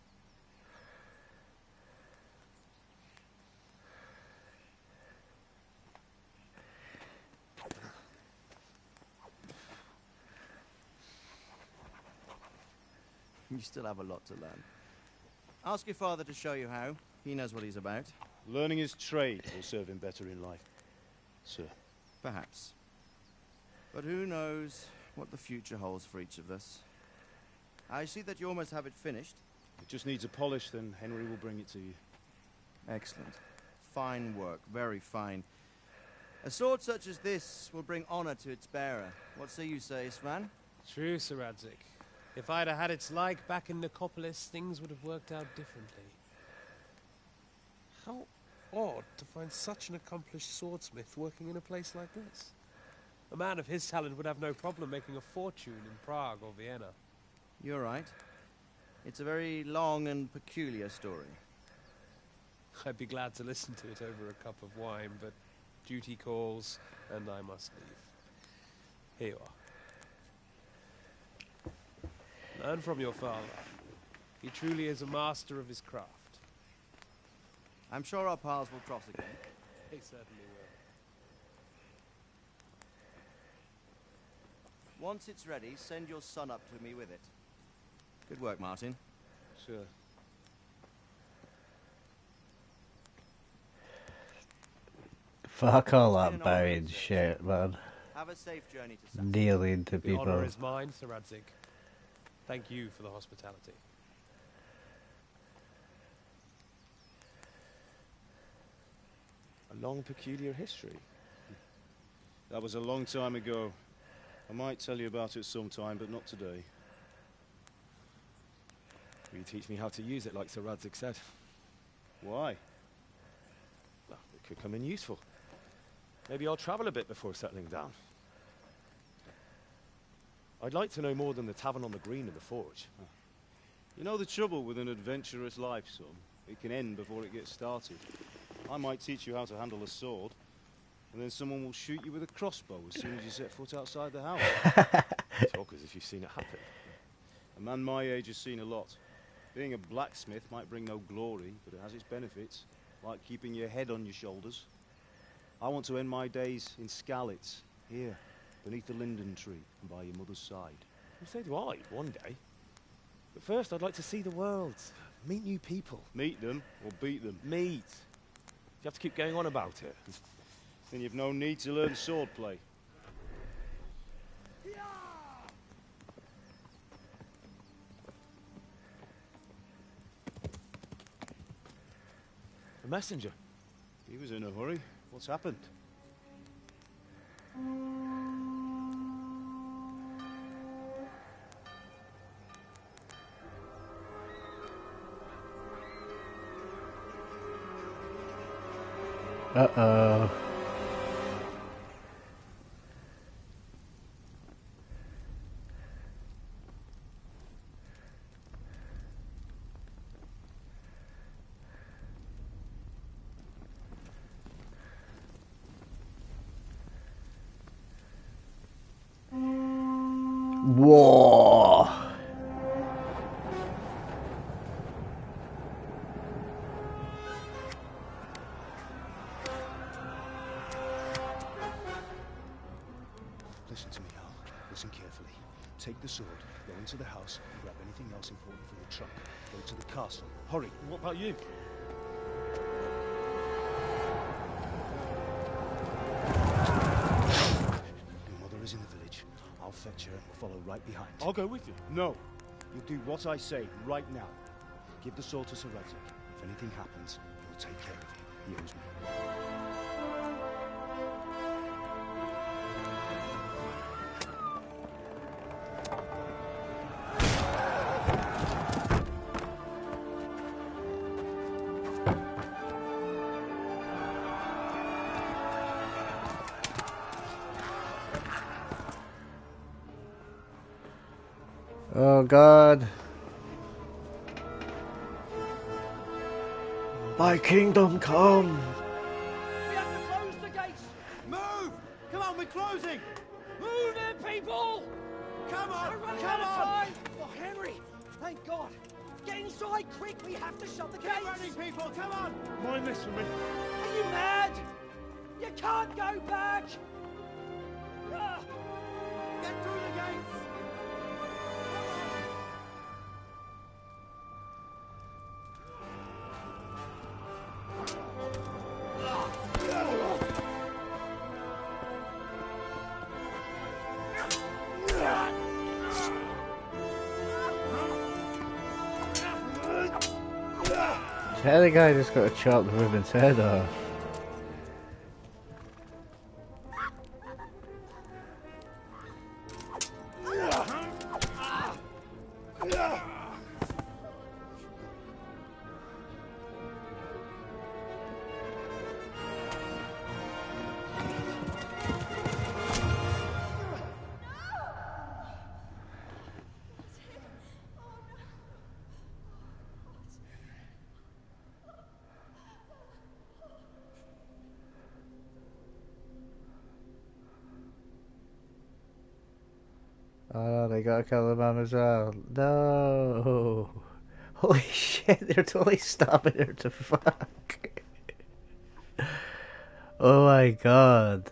You still have a lot to learn. Ask your father to show you how. He knows what he's about. Learning his trade will serve him better in life, sir. Perhaps. But who knows what the future holds for each of us. I see that you almost have it finished. It just needs a polish, then Henry will bring it to you. Excellent. Fine work. Very fine. A sword such as this will bring honor to its bearer. What say you, Svan? True, Sir Radzik. If I'd have had its like back in Nicopolis, things would have worked out differently. How odd to find such an accomplished swordsmith working in a place like this. A man of his talent would have no problem making a fortune in Prague or Vienna. You're right. It's a very long and peculiar story. I'd be glad to listen to it over a cup of wine, but duty calls, and I must leave. Here you are. Learn from your father. He truly is a master of his craft. I'm sure our paths will cross again. They certainly will. Once it's ready, send your son up to me with it. Good work, Martin. Sure. Fuck all that buried shit, man. Have a safe journey to Saturn. Dealing to The honor people. is mine, Sir Radzig. Thank you for the hospitality. A long, peculiar history. That was a long time ago. I might tell you about it sometime, but not today. Will you teach me how to use it like Sir Radzig said? Why? Well, it could come in useful. Maybe I'll travel a bit before settling down. I'd like to know more than the tavern on the green and the forge. You know the trouble with an adventurous life, son? It can end before it gets started. I might teach you how to handle a sword, and then someone will shoot you with a crossbow as soon as you set foot outside the house. Talk as if you've seen it happen. A man my age has seen a lot. Being a blacksmith might bring no glory, but it has its benefits, like keeping your head on your shoulders. I want to end my days in Skalitz, here, beneath the linden tree and by your mother's side. Well, so do I, one day. But first, I'd like to see the world, meet new people. Meet them or beat them? Meet. You have to keep going on about it. Then you've no need to learn swordplay. A messenger. He was in a hurry. What's happened? Uh-oh. Whoa. Listen to me, Al. Listen carefully. Take the sword, go into the house, grab anything else important from the trunk. Go to the castle. Hurry. What about you? Your mother is in the village. I'll fetch her and we'll follow right behind. I'll go with you. No. You'll do what I say right now. Give the sword to Sir Radzig. If anything happens, he'll take care of you. He owes me. Oh God. My kingdom come. We have to close the gates! Move! Come on, we're closing! Move it, people! Come on! We're running out of time! Oh, Henry! Thank God! Get inside, quick! We have to shut the gates! Get running, people! Come on! Mind this for me. Are you mad? You can't go back! Ah! Get through the gates! Yeah, the guy just got to chop the ribbon's head off. Oh, they gotta kill the mom as well. No. Holy shit, they're totally stopping her to fuck. Oh my god.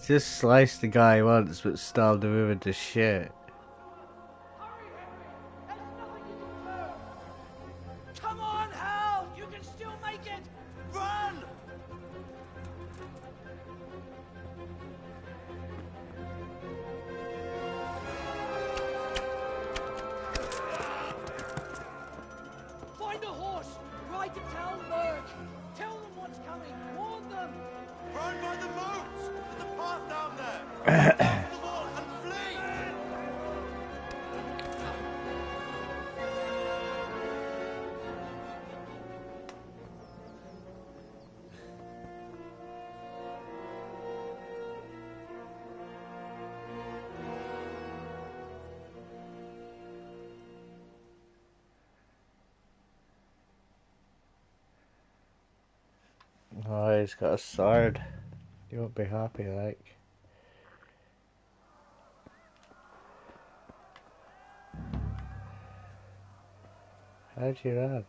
Just sliced the guy once, but stabbed him over to shit. Come on, Hal! You can still make it! Run! Find a horse! Ride to Talberg! Tell them what's coming! Warn them! Run by the boats! There's a path down there! Stop them all and flee! Oh, he's got a sword. You won't be happy, like. How'd you run?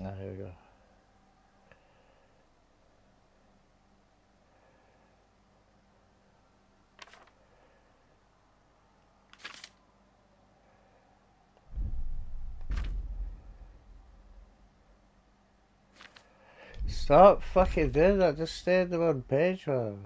Ah, here we go. Stop fucking doing that, just stay in the one page, man.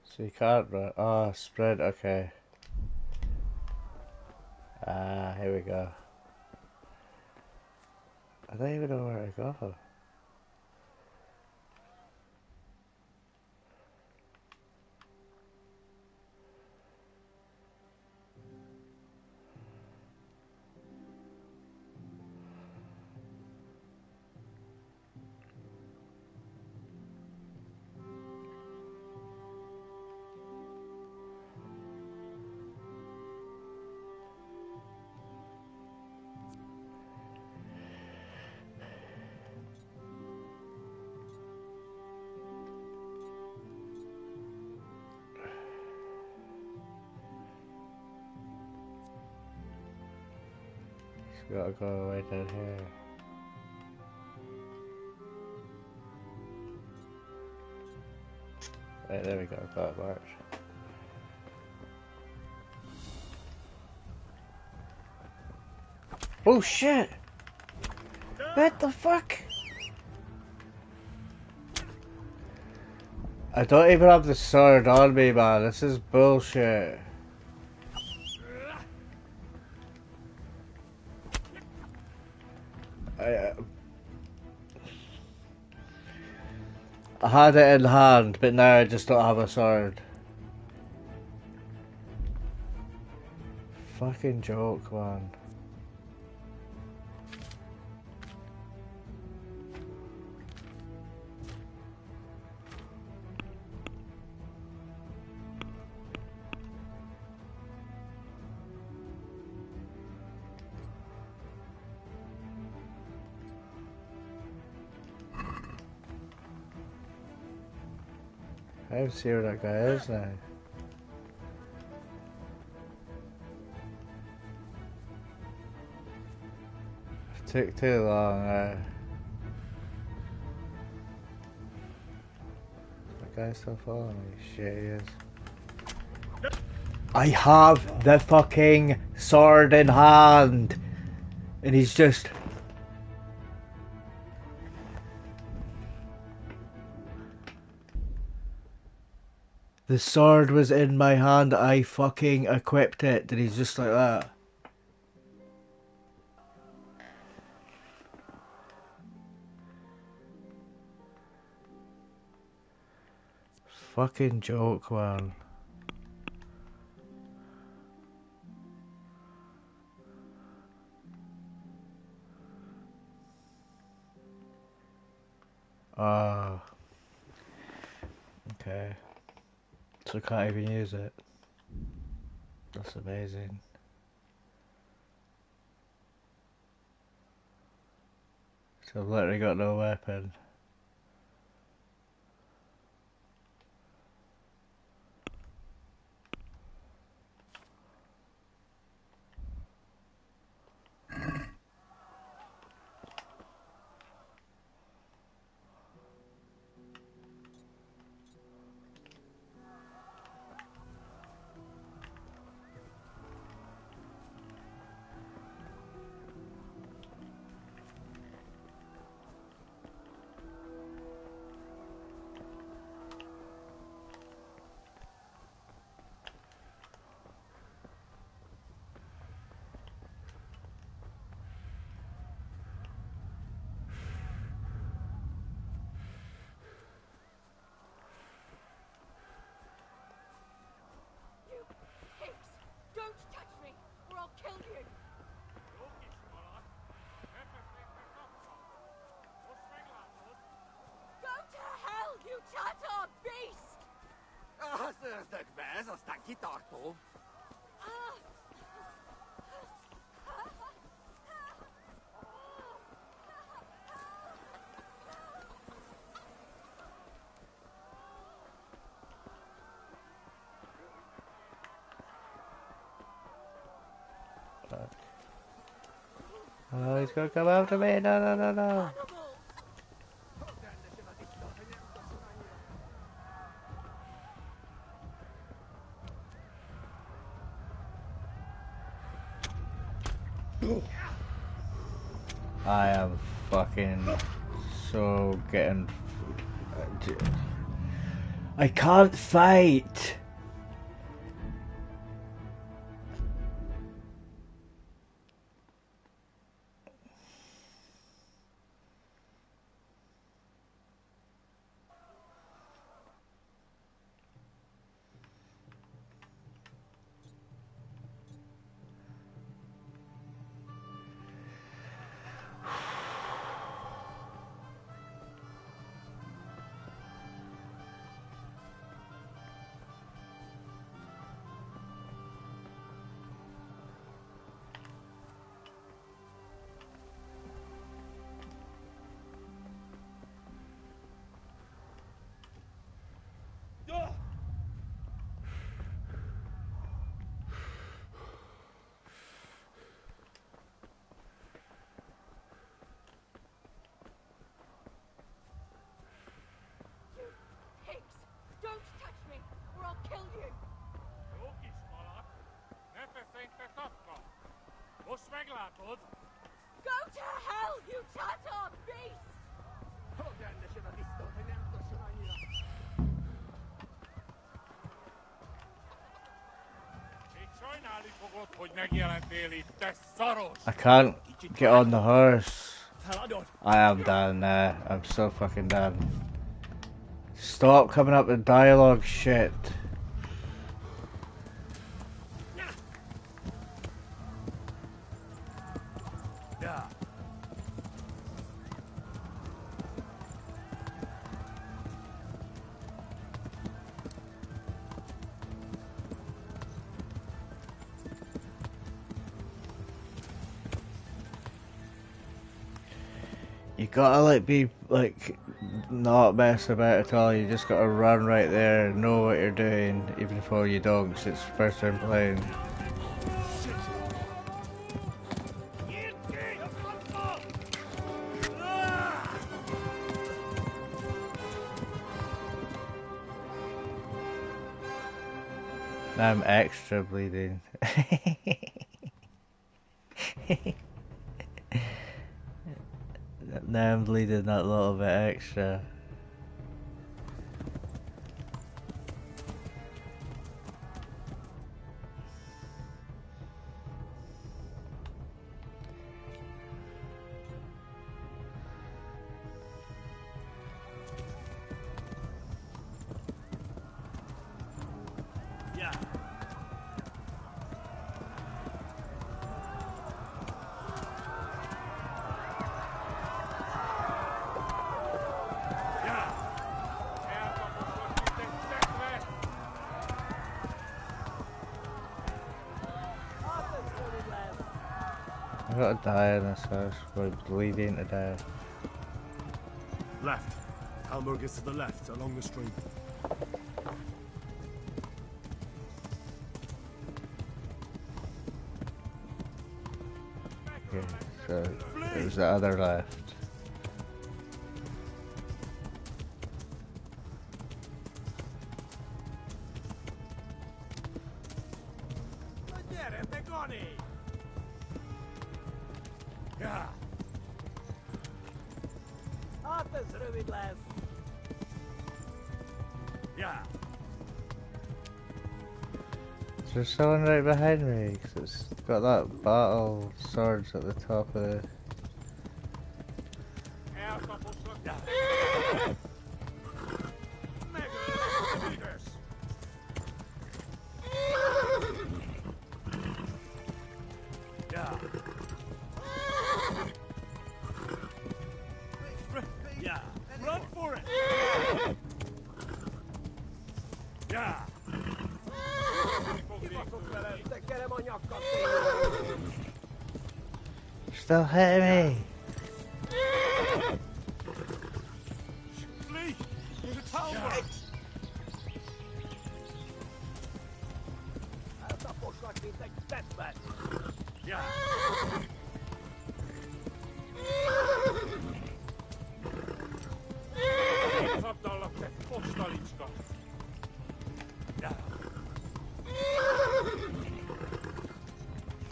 So you can't run. Oh, spread, okay. Ah, here we go. I don't even know where to go. Just gotta go right down here. Right, there we go, got it marked. Oh shit! What the fuck? I don't even have the sword on me, man. This is bullshit. I had it in hand, but now I just don't have a sword. Fucking joke, man. I don't see where that guy is now. It took too long. That guy's still following me. Shit, he is. I have the fucking sword in hand, and he's just. The sword was in my hand, I fucking equipped it, and he's just like that. Fucking joke, man. Oh. Okay. So I can't even use it. That's amazing. So I've literally got no weapon. Don't touch me, or I'll kill you! Go to hell, you Tatar beast! Oh, he's gonna come after me! No, no, no, no! I am fucking so getting. I can't fight! Don't touch me, or I'll kill you! Go to hell, you Tatar beast! I can't get on the horse. I am done now. I'm so fucking done. Stop coming up with dialogue shit. You gotta like be like not mess about at all. You just gotta run right there and know what you're doing, even for you don't, 'cause it's first time playing. Now I'm extra bleeding. Now I'm bleeding that little bit extra. Yeah. gotta die in this house. We're bleeding to death. Left. Hamburg is to the left, along the stream. Okay, so there's the other left. Yeah. Yeah. Is there someone right behind me? 'Cause it's got that battle swords at the top of the... Yeah. Run for it. Yeah. Still hitting me! Flee to the town. Yeah.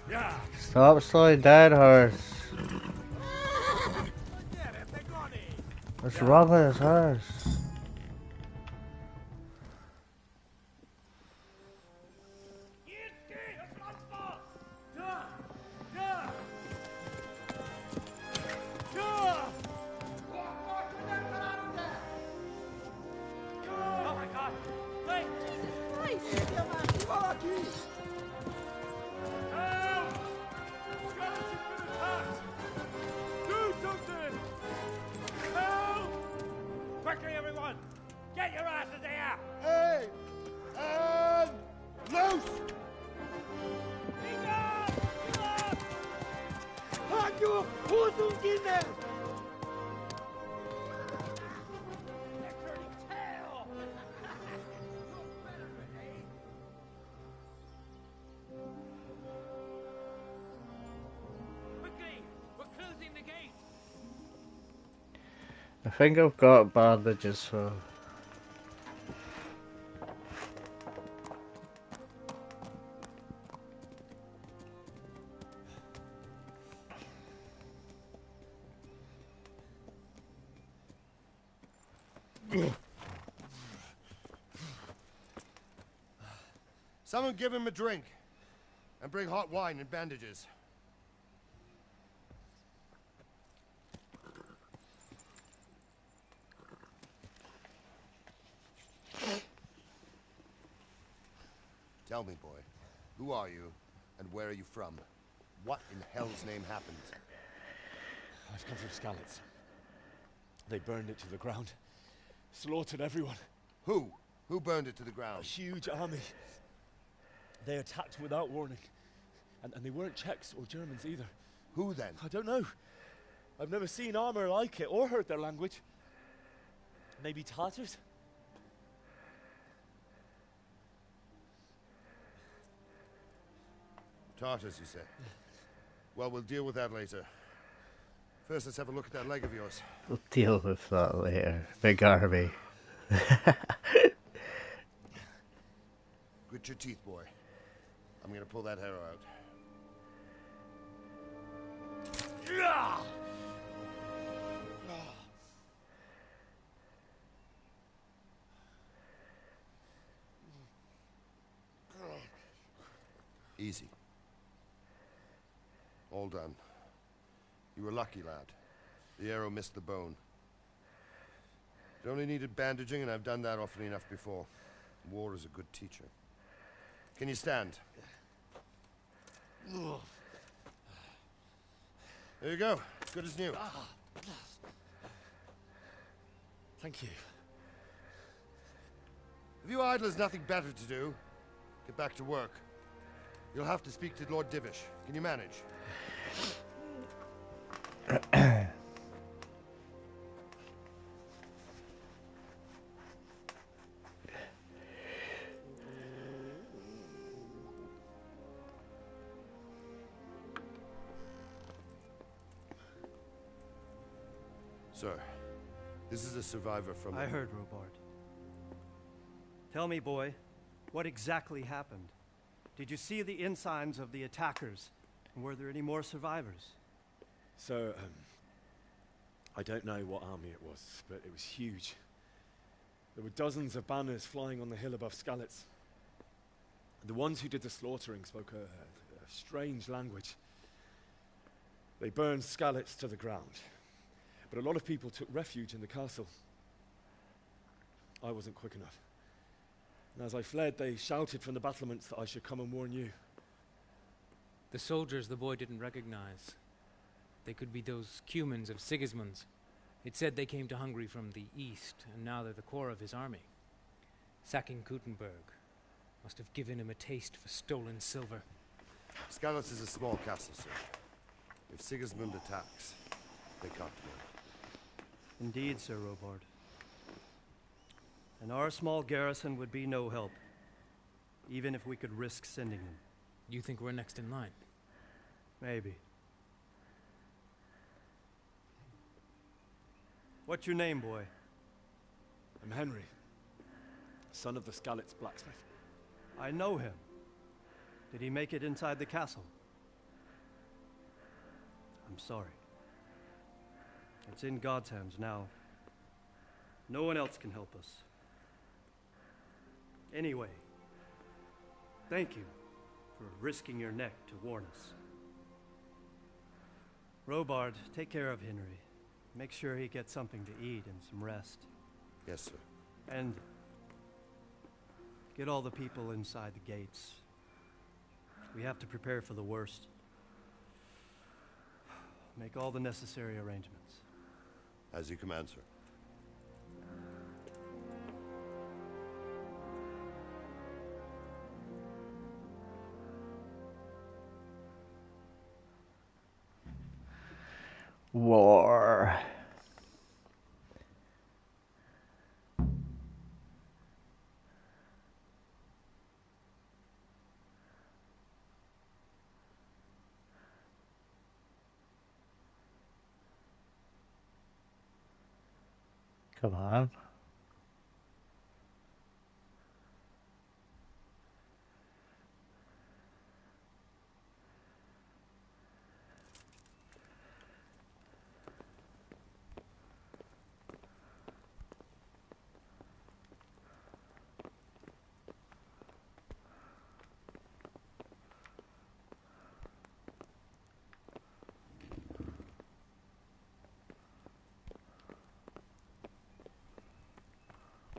Yeah. Stop slowing down, horse! What's wrong with this horse? Oh my God! Wait! Jesus Christ! Help! Skeleton's been attacked! Do something! Help! Quickly, everyone! Get your asses here! Hey! And loose! Hanyo! Who's in there? I think I've got bandages for... Someone give him a drink. And bring hot wine and bandages. Tell me, boy, who are you, and where are you from? What in hell's name happened? I've come from Skalitz. They burned it to the ground. Slaughtered everyone. Who? Who burned it to the ground? A huge army. They attacked without warning. And they weren't Czechs or Germans either. Who then? I don't know. I've never seen armor like it or heard their language. Maybe Tatars? Tartars, you say? Well, we'll deal with that later. First, let's have a look at that leg of yours. We'll deal with that later. Big army. Grit your teeth, boy. I'm gonna pull that arrow out. Easy. All done. You were lucky, lad. The arrow missed the bone. It only needed bandaging, and I've done that often enough before. War is a good teacher. Can you stand? There you go. Good as new. Thank you. If you idlers nothing better to do, get back to work. You'll have to speak to Lord Divish. Can you manage? Sir, this is a survivor from... I heard, Robard. Tell me, boy, what exactly happened? Did you see the ensigns of the attackers? And were there any more survivors? So, I don't know what army it was, but it was huge. There were dozens of banners flying on the hill above Skalitz. The ones who did the slaughtering spoke a strange language. They burned Skalitz to the ground, but a lot of people took refuge in the castle. I wasn't quick enough. And as I fled, they shouted from the battlements that I should come and warn you. The soldiers the boy didn't recognize. They could be those Cumans of Sigismund's. It said they came to Hungary from the east, and now they're the core of his army. Sacking Kuttenberg must have given him a taste for stolen silver. Skalitz is a small castle, sir. If Sigismund attacks, they can't win. Indeed, Sir Robard. And our small garrison would be no help, even if we could risk sending them. You think we're next in line? Maybe. What's your name, boy? I'm Henry, son of the Skalitz blacksmith. I know him. Did he make it inside the castle? I'm sorry. It's in God's hands now. No one else can help us. Anyway, thank you for risking your neck to warn us. Robard, take care of Henry. Make sure he gets something to eat and some rest. Yes, sir. And get all the people inside the gates. We have to prepare for the worst. Make all the necessary arrangements. As you command, sir. War. Come on.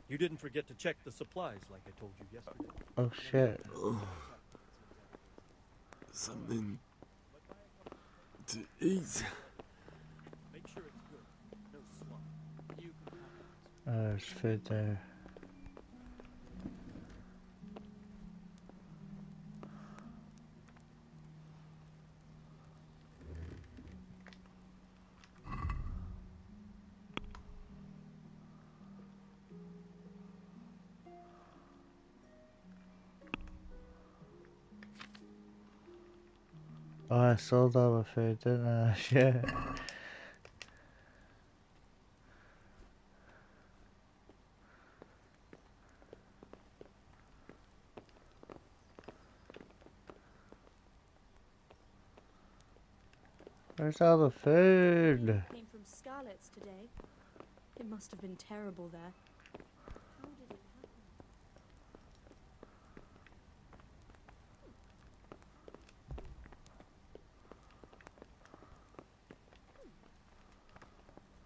You didn't forget to check the supplies like I told you yesterday. Oh shit. Something to eat. Make sure it's good. No slop. You can have it. There's food there. Oh, I sold all the food, didn't I? Shit. Where's all the food? Came from Skalitz today. It must have been terrible there. How did it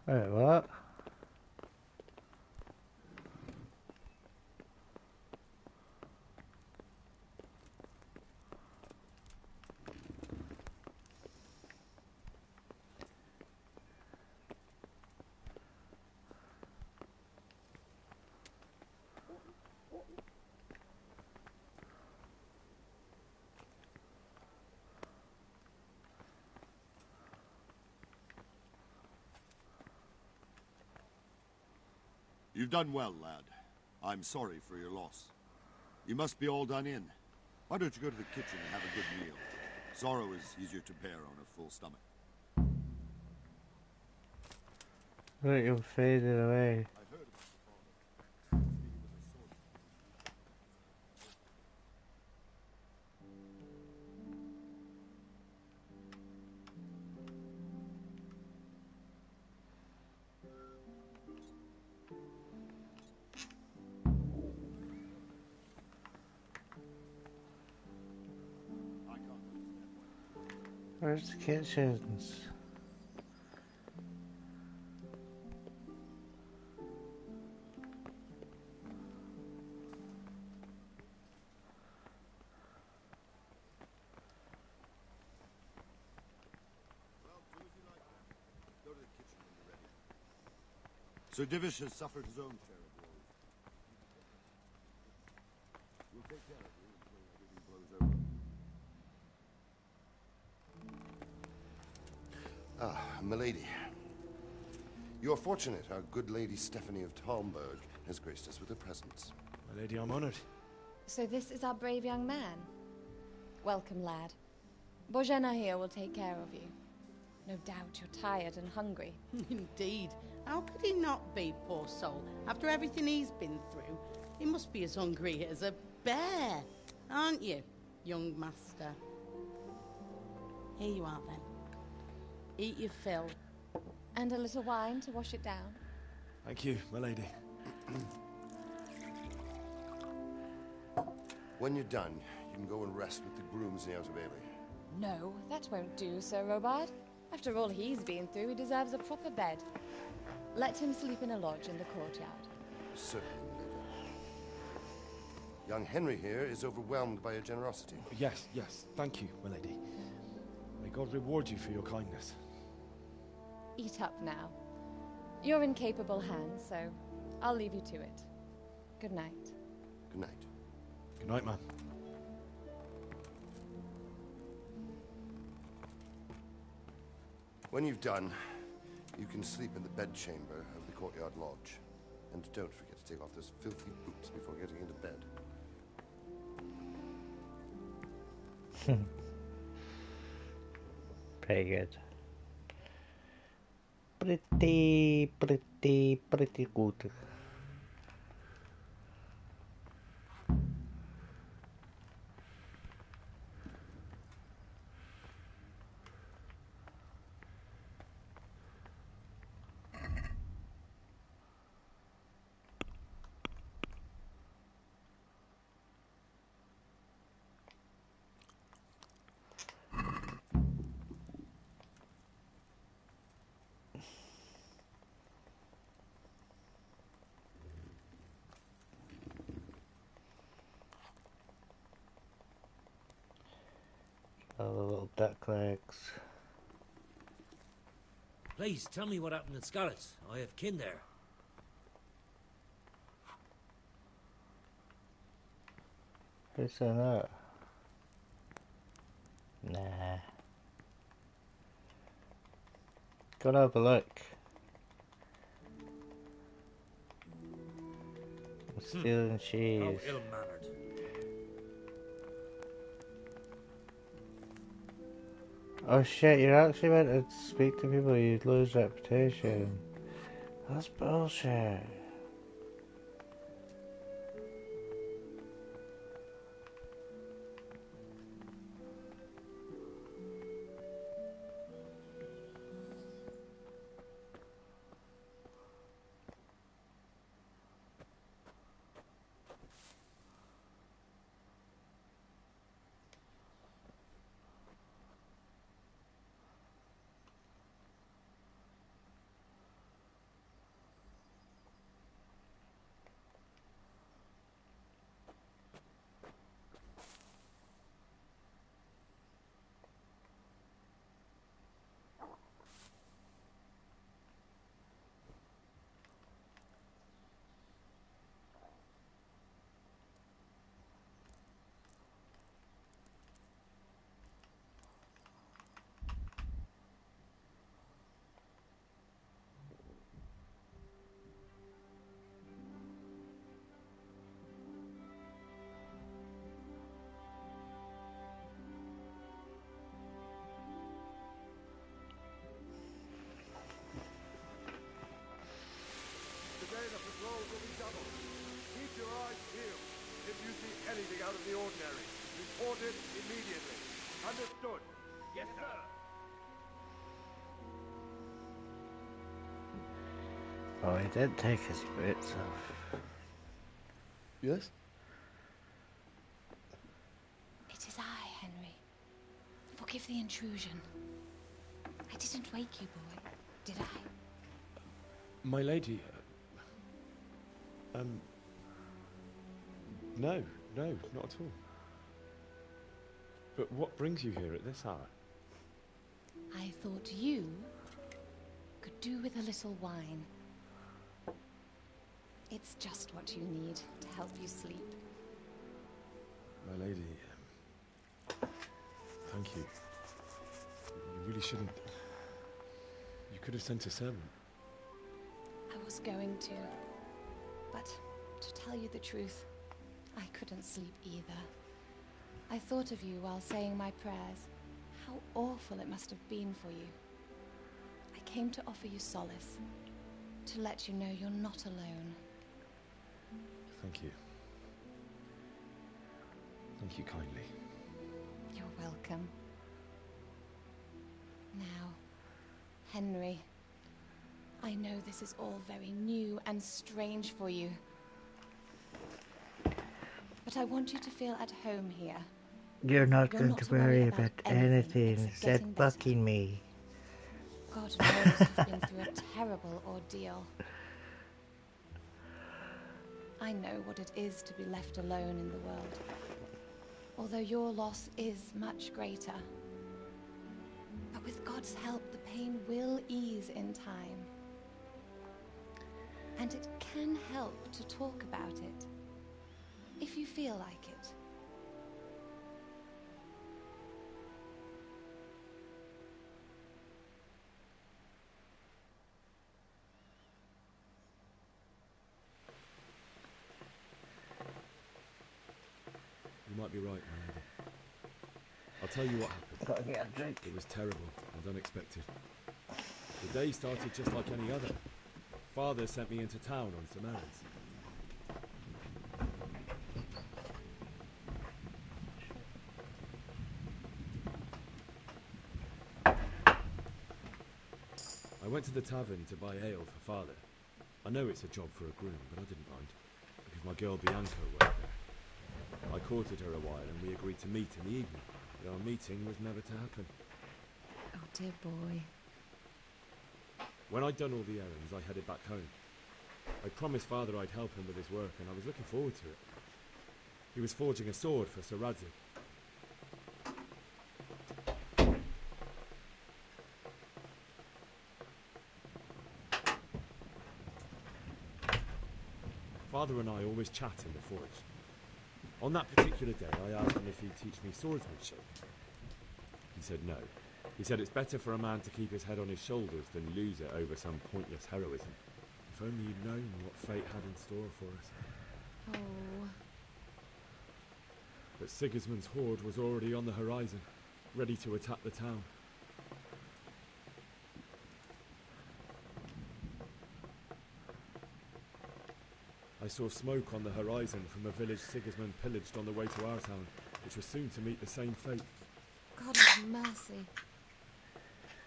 Wait, what? You've done well, lad. I'm sorry for your loss. You must be all done in. Why don't you go to the kitchen and have a good meal? Sorrow is easier to bear on a full stomach. Look, you're fading away. Where's the kitchens? Go to the kitchen when you're ready. Sir Divish has suffered his own share of woes. We'll take care of you until everything blows over. Ah, milady. You're fortunate our good lady Stephanie of Talmberg has graced us with her presence. My lady, I'm honored. So this is our brave young man. Welcome, lad. Bojana here will take care of you. No doubt you're tired and hungry. Indeed. How could he not be, poor soul? After everything he's been through, he must be as hungry as a bear, aren't you, young master? Here you are, then. Eat your fill. And a little wine to wash it down. Thank you, my lady. When you're done, you can go and rest with the grooms in the Outer Bailey. No, that won't do, Sir Robard. After all he's been through, he deserves a proper bed. Let him sleep in a lodge in the courtyard. Certainly, milady. Young Henry here is overwhelmed by your generosity. Yes, yes. Thank you, my lady. May God reward you for your kindness. Eat up now. You're in capable hands, so I'll leave you to it. Good night. Good night. Good night, man. When you've done, you can sleep in the bedchamber of the courtyard lodge. And don't forget to take off those filthy boots before getting into bed. Pretty good. Pretty good. All the little duck legs. Please, tell me what happened at Scarlet's. I have kin there. Who's saying that? Nah. Go and have a look. I'm stealing cheese. How ill-mannered. Oh shit, you're actually meant to speak to people, you'd lose reputation. That's bullshit. anything out of the ordinary, report it immediately. Understood? Yes, sir. Oh, he didn't take his boots off. Yes? It is I, Henry. Forgive the intrusion. I didn't wake you, boy, did I? My lady, no, not at all. But what brings you here at this hour? I thought you could do with a little wine. It's just what you need to help you sleep. My lady, thank you. You really shouldn't. You could have sent a servant. I was going to, but to tell you the truth, I couldn't sleep either. I thought of you while saying my prayers. How awful it must have been for you. I came to offer you solace, to let you know you're not alone. Thank you. Thank you kindly. You're welcome. Now, Henry, I know this is all very new and strange for you. But I want you to feel at home here. You're not going to worry about anything except bucking me. God knows you've been through a terrible ordeal. I know what it is to be left alone in the world. Although your loss is much greater. But with God's help, the pain will ease in time. And it can help to talk about it, if you feel like it. You might be right, my lady. I'll tell you what happened. Gotta get a drink. It was terrible and unexpected. The day started just like any other. Father sent me into town on some errands. I went to the tavern to buy ale for Father. I know it's a job for a groom, but I didn't mind, because my girl Bianca worked there. I courted her a while and we agreed to meet in the evening, but our meeting was never to happen. Oh, dear boy. When I'd done all the errands, I headed back home. I promised Father I'd help him with his work, and I was looking forward to it. He was forging a sword for Sir Radzik. Father and I always chat in the forge. On that particular day, I asked him if he'd teach me swordsmanship. He said no. He said it's better for a man to keep his head on his shoulders than lose it over some pointless heroism. If only you'd known what fate had in store for us. Oh. But Sigismund's horde was already on the horizon, ready to attack the town. I saw smoke on the horizon from a village Sigismund pillaged on the way to our town, which was soon to meet the same fate. God have mercy.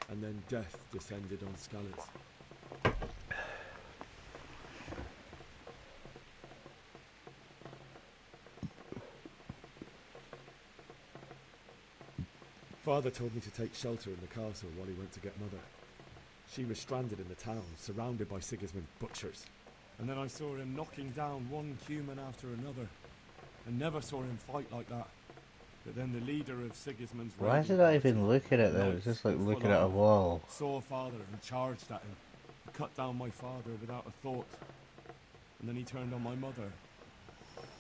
And then death descended on Skalitz. Father told me to take shelter in the castle while he went to get Mother. She was stranded in the town, surrounded by Sigismund's butchers. And then I saw him knocking down one human after another. I never saw him fight like that. But then the leader of Sigismund's... Why is he not even looking at them? It's just like looking at a wall. Saw Father and charged at him. He cut down my father without a thought. And then he turned on my mother.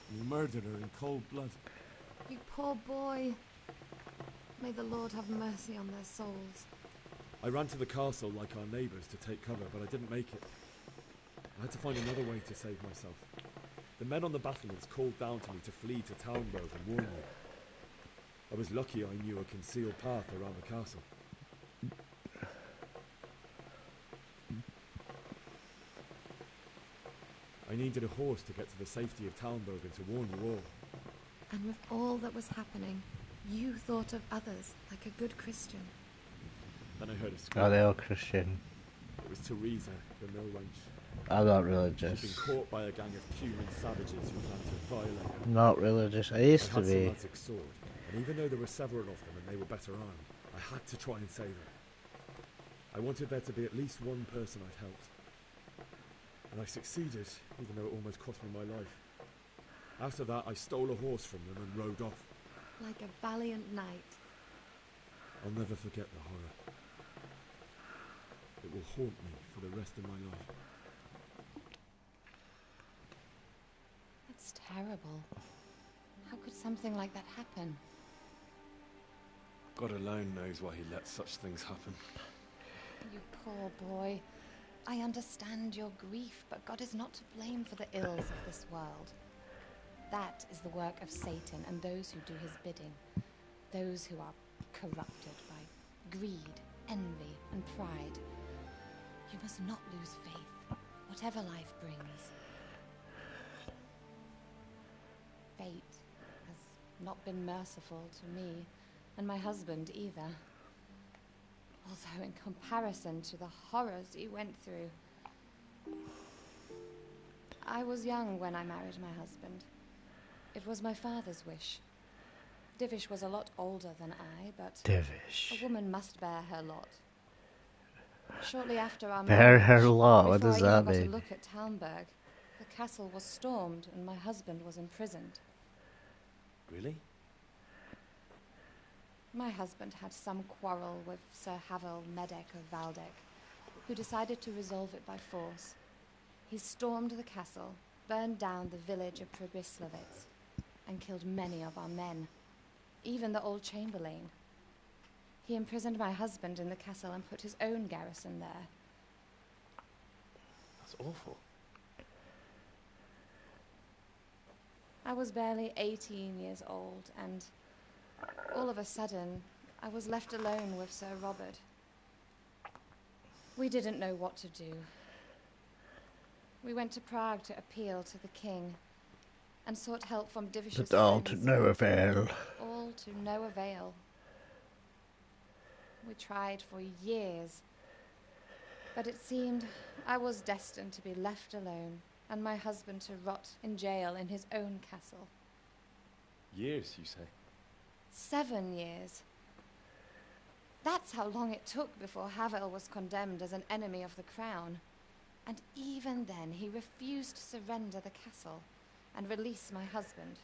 And he murdered her in cold blood. You poor boy. May the Lord have mercy on their souls. I ran to the castle like our neighbours to take cover, but I didn't make it. I had to find another way to save myself. The men on the battlements called down to me to flee to Townburg and warn you. I was lucky I knew a concealed path around the castle. I needed a horse to get to the safety of Townburg and to warn you all. with all that was happening, you thought of others like a good Christian. Then I heard a scream. Are they all Christian? It was Teresa, the mill wench. I'm not religious. She'd been caught by a gang of human savages who planned to violate her. Not religious. I used to I had some be. magic sword, and even though there were several of them and they were better armed, I had to try and save her. I wanted there to be at least one person I'd helped. And I succeeded, even though it almost cost me my life. After that, I stole a horse from them and rode off. Like a valiant knight. I'll never forget the horror. It will haunt me for the rest of my life. That's terrible. How could something like that happen? God alone knows why he lets such things happen. You poor boy. I understand your grief, but God is not to blame for the ills of this world. That is the work of Satan and those who do his bidding. Those who are corrupted by greed, envy, and pride. You must not lose faith, whatever life brings. Fate has not been merciful to me, and my husband either. Although in comparison to the horrors he went through. I was young when I married my husband. It was my father's wish. Divish was a lot older than I, but Divish. a woman must bear her lot. Shortly after our Bear marriage, her lot? What before does I that even got mean? a look at Talmberg, the castle was stormed and my husband was imprisoned. Really? My husband had some quarrel with Sir Havel Medek of Valdek, who decided to resolve it by force. He stormed the castle, burned down the village of Trebislavitz, and killed many of our men, even the old chamberlain. He imprisoned my husband in the castle and put his own garrison there. That's awful. I was barely 18 years old, and all of a sudden, I was left alone with Sir Robert. We didn't know what to do. We went to Prague to appeal to the king, and sought help from Divish's But all friends. to no avail. All to no avail. We tried for years, but it seemed I was destined to be left alone, and my husband to rot in jail in his own castle. Years, you say? 7 years. That's how long it took before Havel was condemned as an enemy of the crown. And even then, he refused to surrender the castle and release my husband.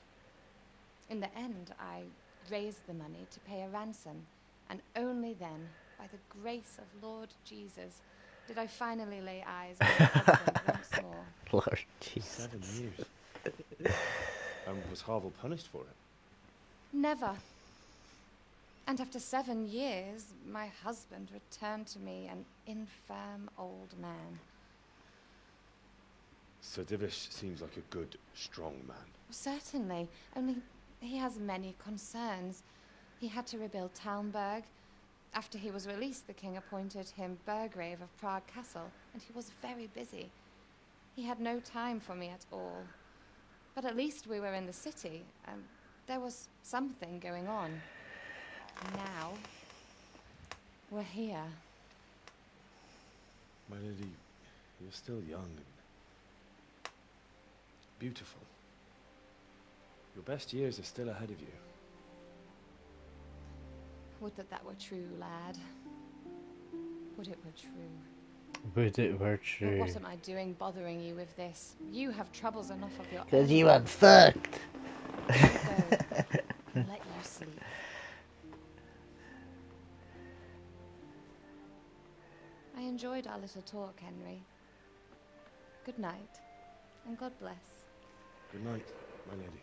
In the end, I raised the money to pay a ransom, and only then, by the grace of Lord Jesus, did I finally lay eyes on my husband once more. Lord Jesus. 7 years. And was Havel punished for it? Never. And after 7 years, my husband returned to me an infirm old man. Sir Divish seems like a good, strong man. Certainly, only he has many concerns. He had to rebuild Talmberg. After he was released, the king appointed him Burgrave of Prague Castle, and he was very busy. He had no time for me at all. But at least we were in the city, and there was something going on. Now, we're here. My lady, you're still young and beautiful. Your best years are still ahead of you. Would that that were true, lad. Would it were true. But it were But true. what am I doing bothering you with this? You have troubles enough of your own. Because you are fucked. I'll go and let you sleep. I enjoyed our little talk, Henry. Good night, and God bless. Good night, my lady.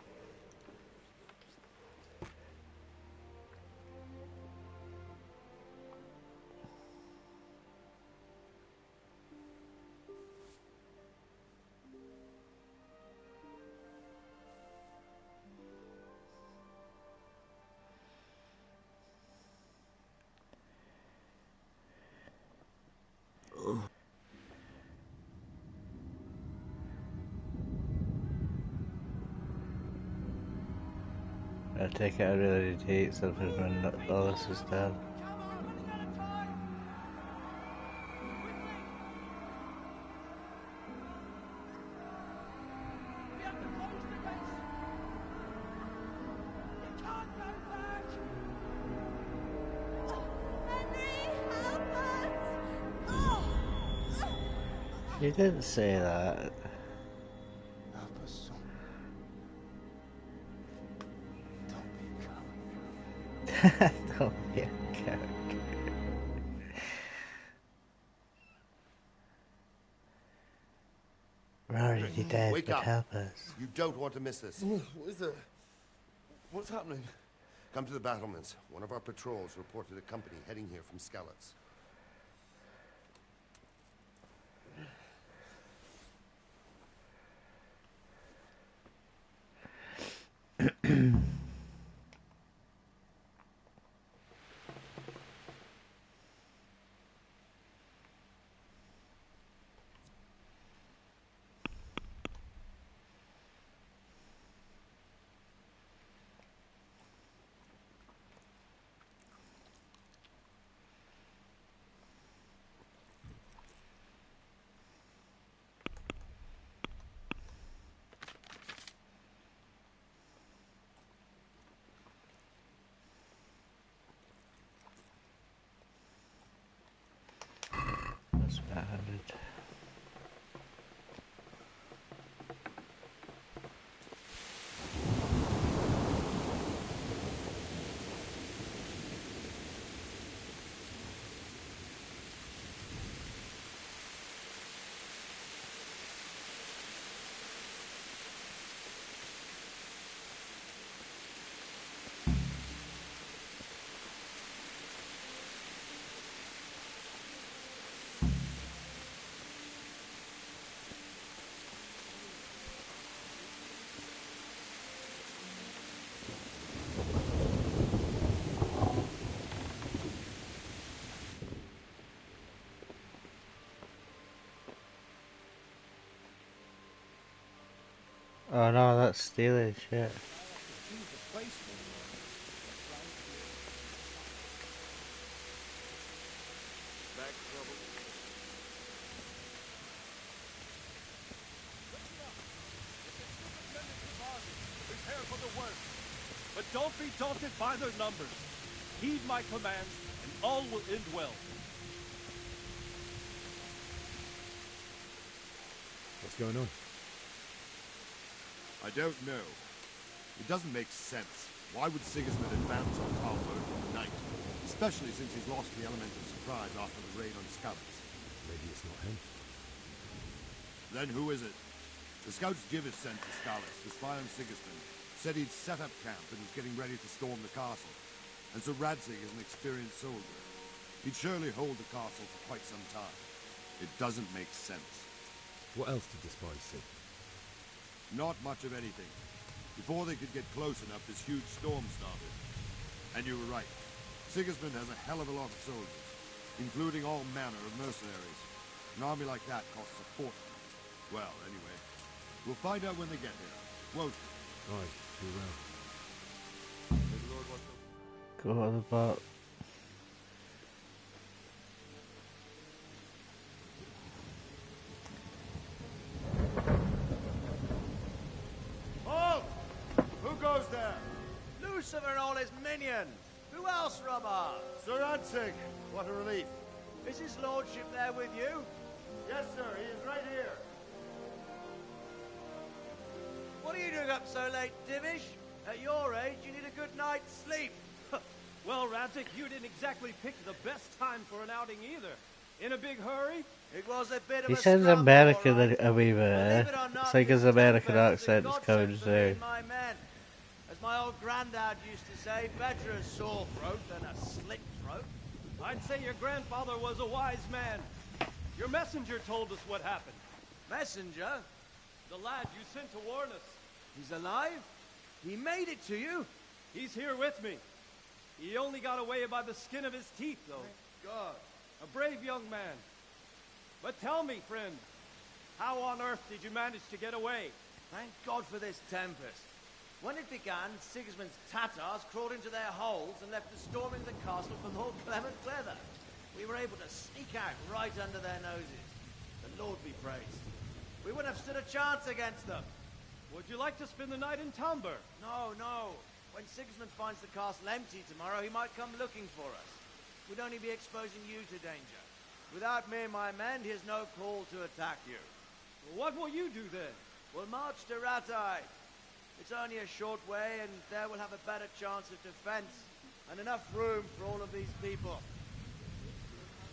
I take it I really need to eat something when all this is done. You didn't say that. Don't be a character. Rory, you dead, Wake but up. help us. You don't want to miss this. What is it? What's happening? Come to the battlements. One of our patrols reported a company heading here from Skalitz. That's bad. Oh no, that's stealing shit. Back trouble. Prepare for the worst. But don't be daunted by their numbers. Heed my commands, and all will end well. What's going on? I don't know. It doesn't make sense. Why would Sigismund advance on Talbot in the night? Especially since he's lost the element of surprise after the raid on Skalitz. Maybe it's not him. Then who is it? The scouts Jivis sent to Skalitz to spy on Sigismund said he'd set up camp and was getting ready to storm the castle. And so Radzig is an experienced soldier. He'd surely hold the castle for quite some time. It doesn't make sense. What else did the spies see? Not much of anything. Before they could get close enough, this huge storm started. And you were right. Sigismund has a hell of a lot of soldiers, including all manner of mercenaries. An army like that costs a fortune. Well, anyway, we'll find out when they get here, won't we? Aye, we will. Go to the boat. Halt! Who goes there? Lucifer and all his minions! Who else, Robber? Sir Radzig! What a relief. Is his lordship there with you? Yes, sir. He is right here. What are you doing up so late, Divish? At your age, you need a good night's sleep. Well, Radzig, you didn't exactly pick the best time for an outing either. In a big hurry? It was a bit of He a sounds scramble, American all right. a wee bit, eh? It's like his American accent is coming through. My men. As my old granddad used to say, better a sore throat than a slit throat. I'd say your grandfather was a wise man. Your messenger told us what happened. Messenger? The lad you sent to warn us. He's alive? He made it to you? He's here with me. He only got away by the skin of his teeth, though. Thank God. A brave young man. But tell me, friend, how on earth did you manage to get away? Thank God for this tempest. When it began, Sigismund's Tatars crawled into their holes and left us storming the castle for more clement weather. We were able to sneak out right under their noses. The Lord be praised. We wouldn't have stood a chance against them. Would you like to spend the night in Talmberg? No, no. When Sigismund finds the castle empty tomorrow, he might come looking for us. We'd only be exposing you to danger. Without me and my men, he has no call to attack you. Well, what will you do then? We'll march to Ratai. It's only a short way, and there we'll have a better chance of defense and enough room for all of these people.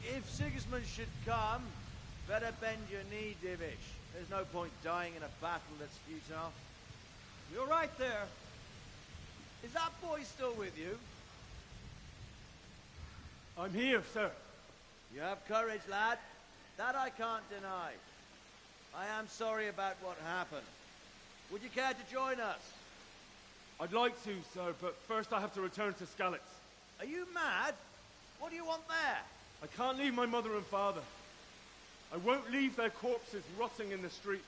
If Sigismund should come, better bend your knee, Divish. There's no point dying in a battle that's futile. You're right there. Is that boy still with you? I'm here, sir. You have courage, lad. That I can't deny. I am sorry about what happened. Would you care to join us? I'd like to, sir, but first I have to return to Skalitz. Are you mad? What do you want there? I can't leave my mother and father. I won't leave their corpses rotting in the street.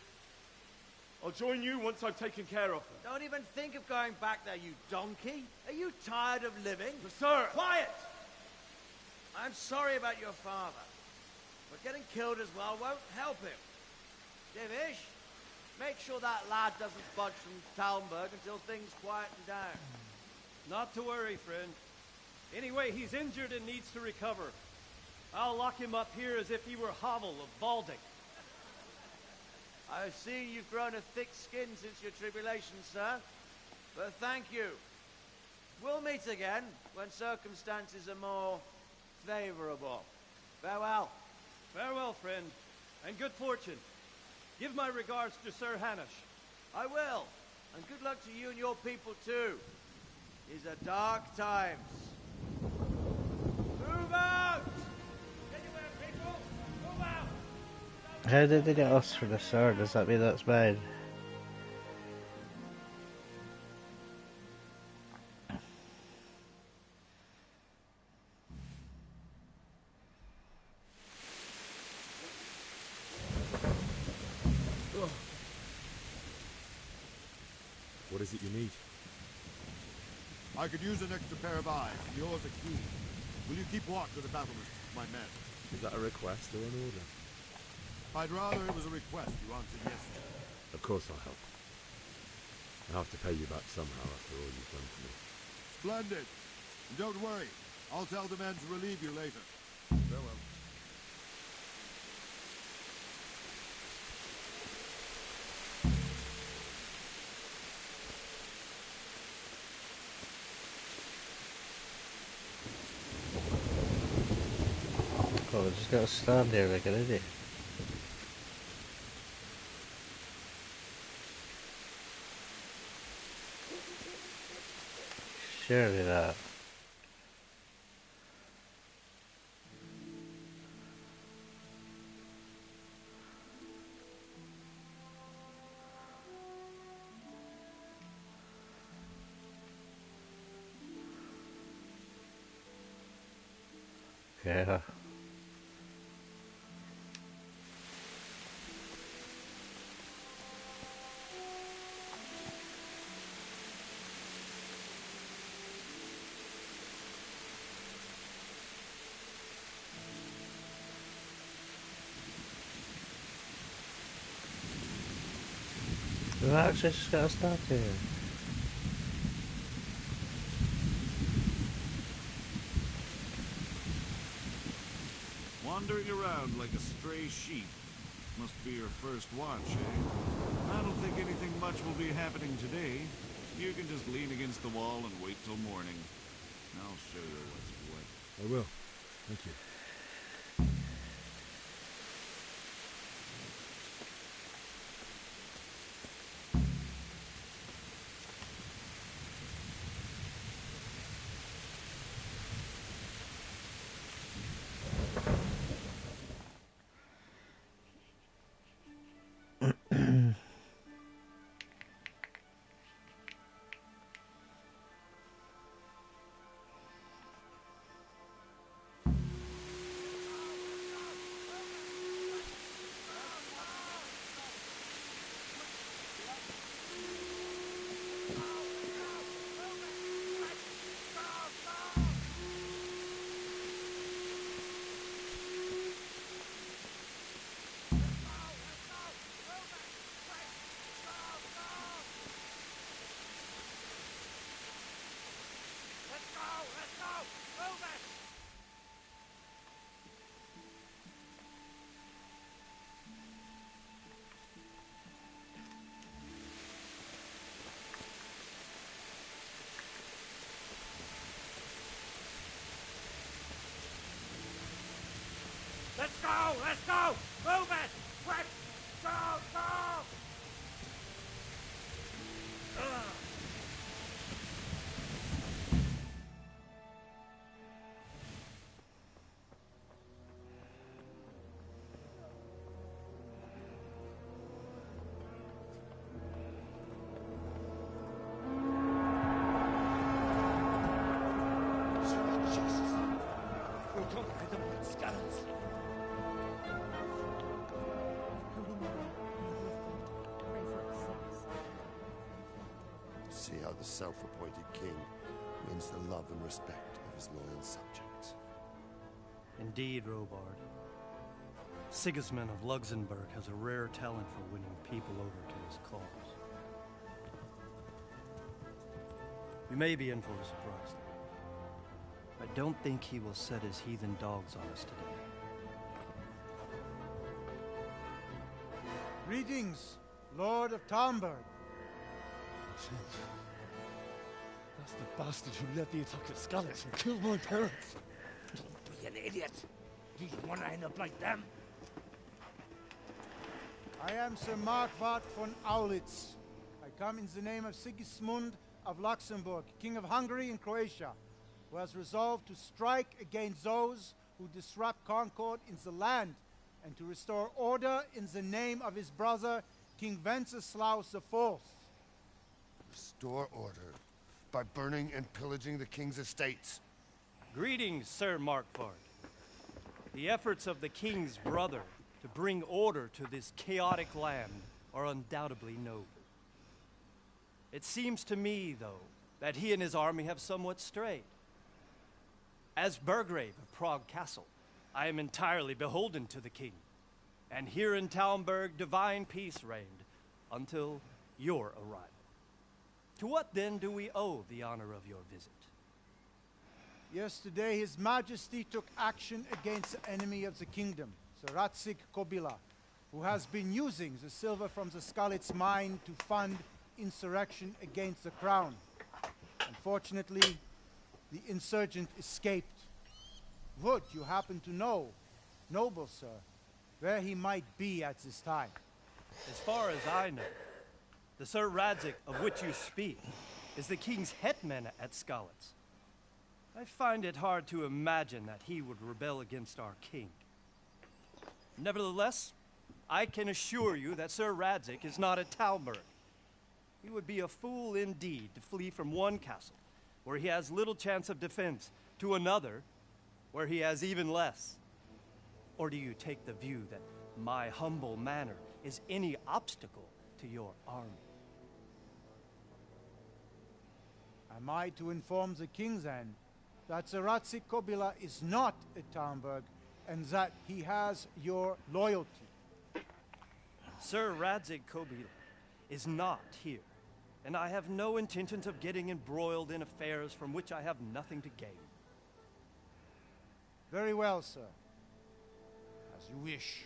I'll join you once I've taken care of them. Don't even think of going back there, you donkey. Are you tired of living? But sir! Quiet! I'm sorry about your father, but getting killed as well won't help him. Divish, make sure that lad doesn't budge from Talmberg until things quieten down. Not to worry, friend. Anyway, he's injured and needs to recover. I'll lock him up here as if he were Havel of Balding. I've seen you've grown a thick skin since your tribulation, sir. But thank you. We'll meet again when circumstances are more favorable. Farewell. Farewell, friend, and good fortune. Give my regards to Sir Hanush. I will. And good luck to you and your people, too. These are dark times. Move out! Anywhere, people! Move out! How did they get us for the sword? Does that mean that's mine? What is it you need? I could use an extra pair of eyes, and yours are keen. Will you keep watch of the battlements, my men? Is that a request or an order? I'd rather it was a request you answered yesterday. Of course I'll help. I'll have to pay you back somehow after all you've done for me. Splendid. And don't worry. I'll tell the men to relieve you later. Farewell. Oh, we just gotta stand there like an idiot. Surely not. Yeah. We've actually just got to start here. Wandering around like a stray sheep. Must be your first watch, eh? I don't think anything much will be happening today. You can just lean against the wall and wait till morning. I'll show you what's what. I will. Thank you. Let's go! Let's go! Move it! Quick! Go! Go! Ugh. See how the self-appointed king wins the love and respect of his loyal subjects. Indeed, Robard. Sigismund of Luxembourg has a rare talent for winning people over to his cause. We may be in for a surprise. I don't think he will set his heathen dogs on us today. Greetings, Lord of Talmberg. That's the bastard who led the attack at Skalitz and killed my parents. Don't be an idiot. Do you want to end up like them? I am Sir Markvart von Aulitz. I come in the name of Sigismund of Luxembourg, King of Hungary and Croatia, who has resolved to strike against those who disrupt concord in the land and to restore order in the name of his brother, King Wenceslaus IV. Restore order by burning and pillaging the king's estates. Greetings, Sir Markvart. The efforts of the king's brother to bring order to this chaotic land are undoubtedly noble. It seems to me, though, that he and his army have somewhat strayed. As Burgrave of Prague Castle, I am entirely beholden to the king, and here in Talmberg divine peace reigned until your arrival. To what then do we owe the honor of your visit? Yesterday, His Majesty took action against the enemy of the kingdom, Sir Ratzik Kobila, who has been using the silver from the Skalitz mine to fund insurrection against the crown. Unfortunately, the insurgent escaped. Would you happen to know, noble sir, where he might be at this time? As far as I know, the Sir Radzik of which you speak is the king's hetman at Skalitz. I find it hard to imagine that he would rebel against our king. Nevertheless, I can assure you that Sir Radzik is not at Talmberg. He would be a fool indeed to flee from one castle, where he has little chance of defense, to another, where he has even less. Or do you take the view that my humble manner is any obstacle to your army? Am I to inform the king then that Sir Ratzik Kobila is not at Talmberg and that he has your loyalty? Sir Radzik Kobila is not here, and I have no intentions of getting embroiled in affairs from which I have nothing to gain. Very well, sir. As you wish.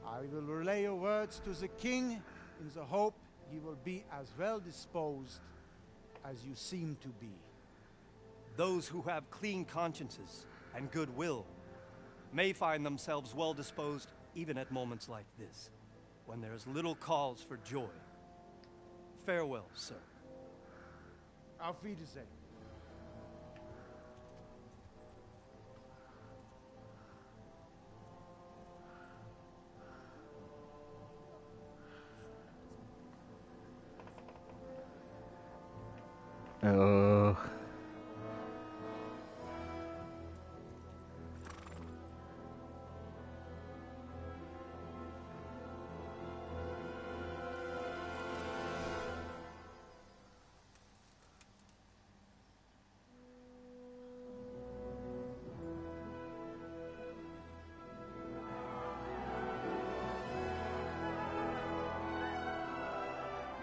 I will relay your words to the king in the hope he will be as well disposed as you seem to be. Those who have clean consciences and goodwill may find themselves well disposed even at moments like this, when there is little cause for joy. Farewell, sir. Auf Wiedersehen. Oh.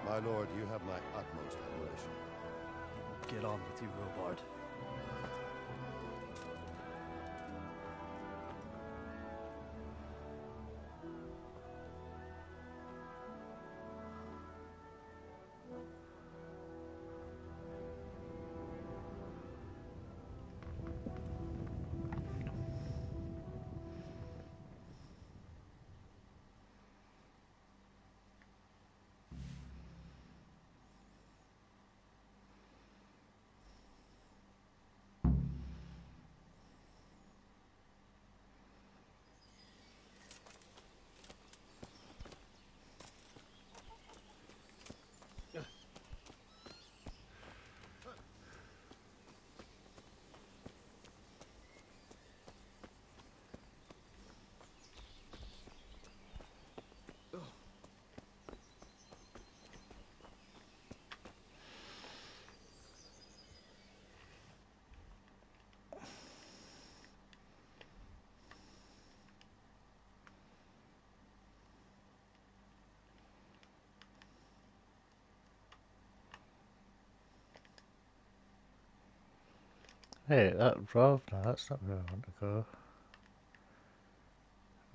My lord, you have my utmost admiration. Get on with you, Robard. Hey, that Rob, no, that's not where I want to go.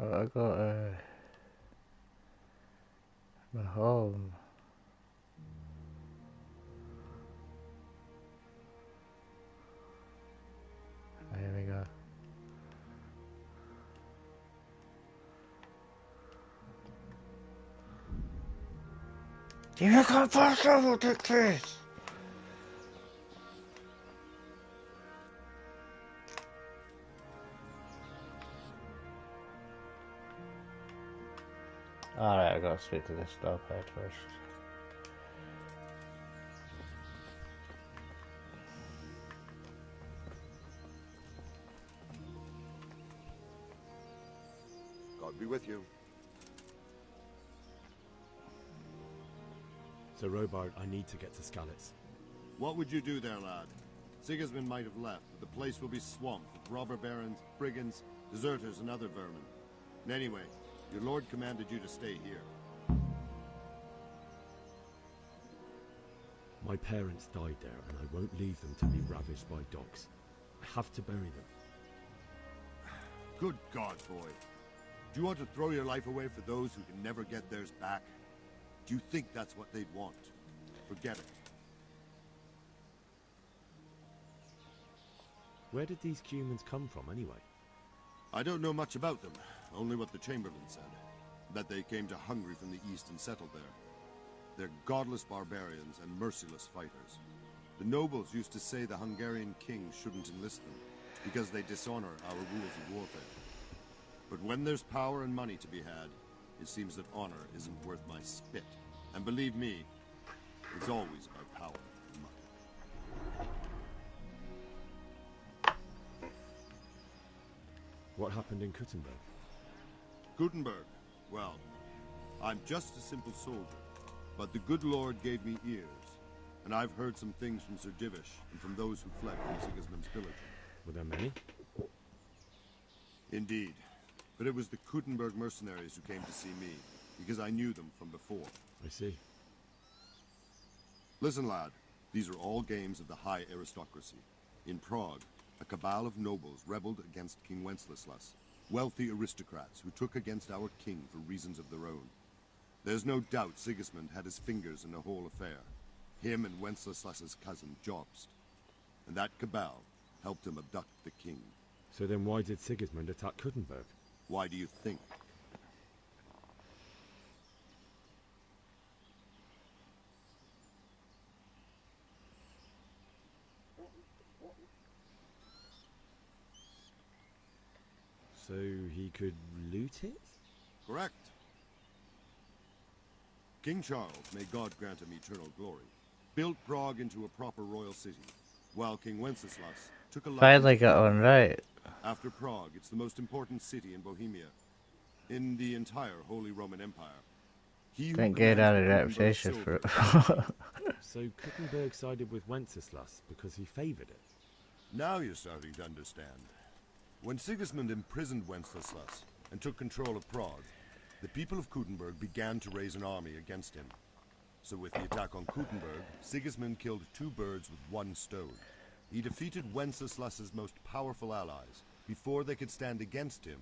Oh, I got my home. There we go. You can't pass over the case! Alright, I gotta speak to this doghead first. God be with you. So, Robart, I need to get to Skalitz. What would you do there, lad? Sigismund might have left, but the place will be swamped with robber barons, brigands, deserters, and other vermin. And anyway, your lord commanded you to stay here. My parents died there, and I won't leave them to be ravaged by dogs. I have to bury them. Good God, boy. Do you want to throw your life away for those who can never get theirs back? Do you think that's what they'd want? Forget it. Where did these humans come from, anyway? I don't know much about them, only what the Chamberlain said. That they came to Hungary from the east and settled there. They're godless barbarians and merciless fighters. The nobles used to say the Hungarian king shouldn't enlist them, because they dishonor our rules of warfare. But when there's power and money to be had, it seems that honor isn't worth my spit. And believe me, it's always about power and money. What happened in Kuttenberg? Gutenberg? Well, I'm just a simple soldier, but the good Lord gave me ears, and I've heard some things from Sir Divish and from those who fled from Sigismund's pillaging. Were there many? Indeed, but it was the Kuttenberg mercenaries who came to see me, because I knew them from before. I see. Listen, lad, these are all games of the high aristocracy. In Prague, a cabal of nobles rebelled against King Wenceslas, wealthy aristocrats who took against our king for reasons of their own. There's no doubt Sigismund had his fingers in the whole affair. Him and Wenceslas's cousin, Jobst. And that cabal helped him abduct the king. So then why did Sigismund attack Kuttenberg? Why do you think? So he could loot it? Correct. King Charles, may God grant him eternal glory, built Prague into a proper royal city, while King Wenceslas took a Finally got one right. After Prague, it's the most important city in Bohemia, in the entire Holy Roman Empire. He Didn't get out of reputation for it. So Kuttenberg sided with Wenceslas because he favored it? Now you're starting to understand. When Sigismund imprisoned Wenceslas and took control of Prague, the people of Kuttenberg began to raise an army against him. So with the attack on Kuttenberg, Sigismund killed two birds with one stone. He defeated Wenceslas's most powerful allies before they could stand against him,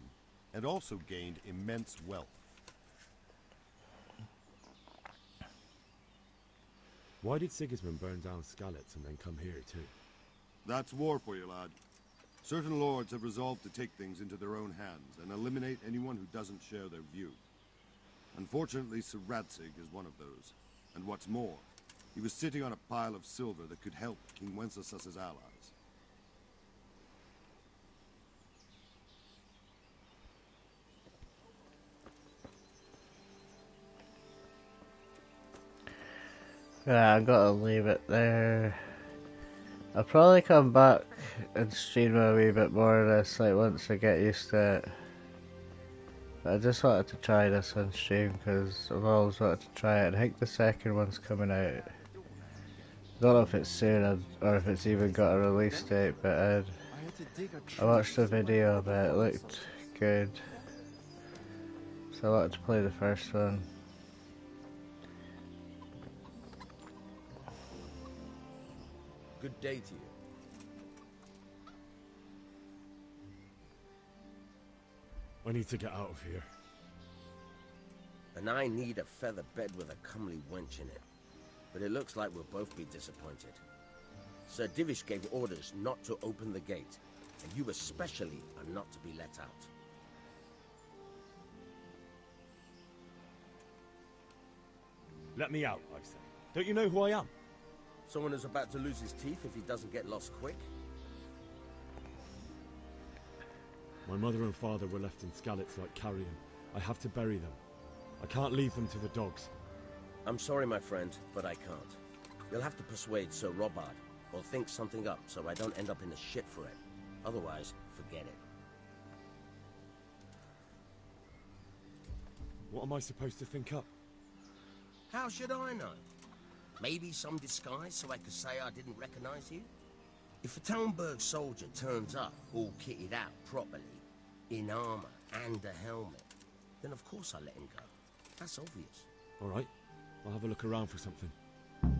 and also gained immense wealth. Why did Sigismund burn down Skalitz and then come here too? That's war for you, lad. Certain lords have resolved to take things into their own hands and eliminate anyone who doesn't share their view. Unfortunately, Sir Radzig is one of those. And what's more, he was sitting on a pile of silver that could help King Wenceslas's allies. Yeah, I gotta leave it there. I'll probably come back and stream a wee bit more of this, like, once I get used to it. But I just wanted to try this on stream, because I've always wanted to try it. I think the second one's coming out. I don't know if it's soon, or if it's even got a release date, but I watched a video of it, it looked good. So I wanted to play the first one. Good day to you. I need to get out of here. And I need a feather bed with a comely wench in it. But it looks like we'll both be disappointed. Sir Divish gave orders not to open the gate, and you especially are not to be let out. Let me out, I say. Don't you know who I am? Someone who's about to lose his teeth if he doesn't get lost quick? My mother and father were left in Skalitz like carrion. I have to bury them. I can't leave them to the dogs. I'm sorry, my friend, but I can't. You'll have to persuade Sir Robard, or think something up so I don't end up in the shit for it. Otherwise, forget it. What am I supposed to think up? How should I know? Maybe some disguise so I could say I didn't recognize you? If a Talmberg soldier turns up all kitted out properly, in armor and a helmet, then of course I let him go. That's obvious. All right, I'll have a look around for something. God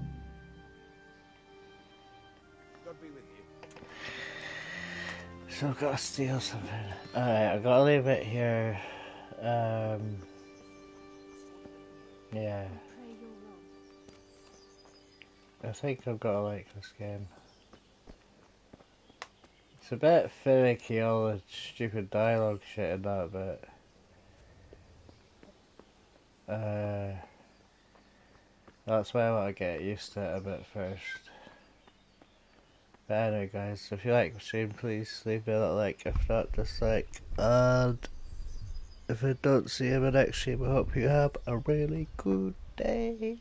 be with you. So I've got to steal something. Alright, I've got to leave it here. Yeah. I think I've got to like this game. It's a bit finicky, all the stupid dialogue shit in that bit. That's why I want to get used to it a bit first. But anyway guys, if you like the stream, please leave me a little like, if not dislike. And if I don't see you in the next stream, I hope you have a really good day.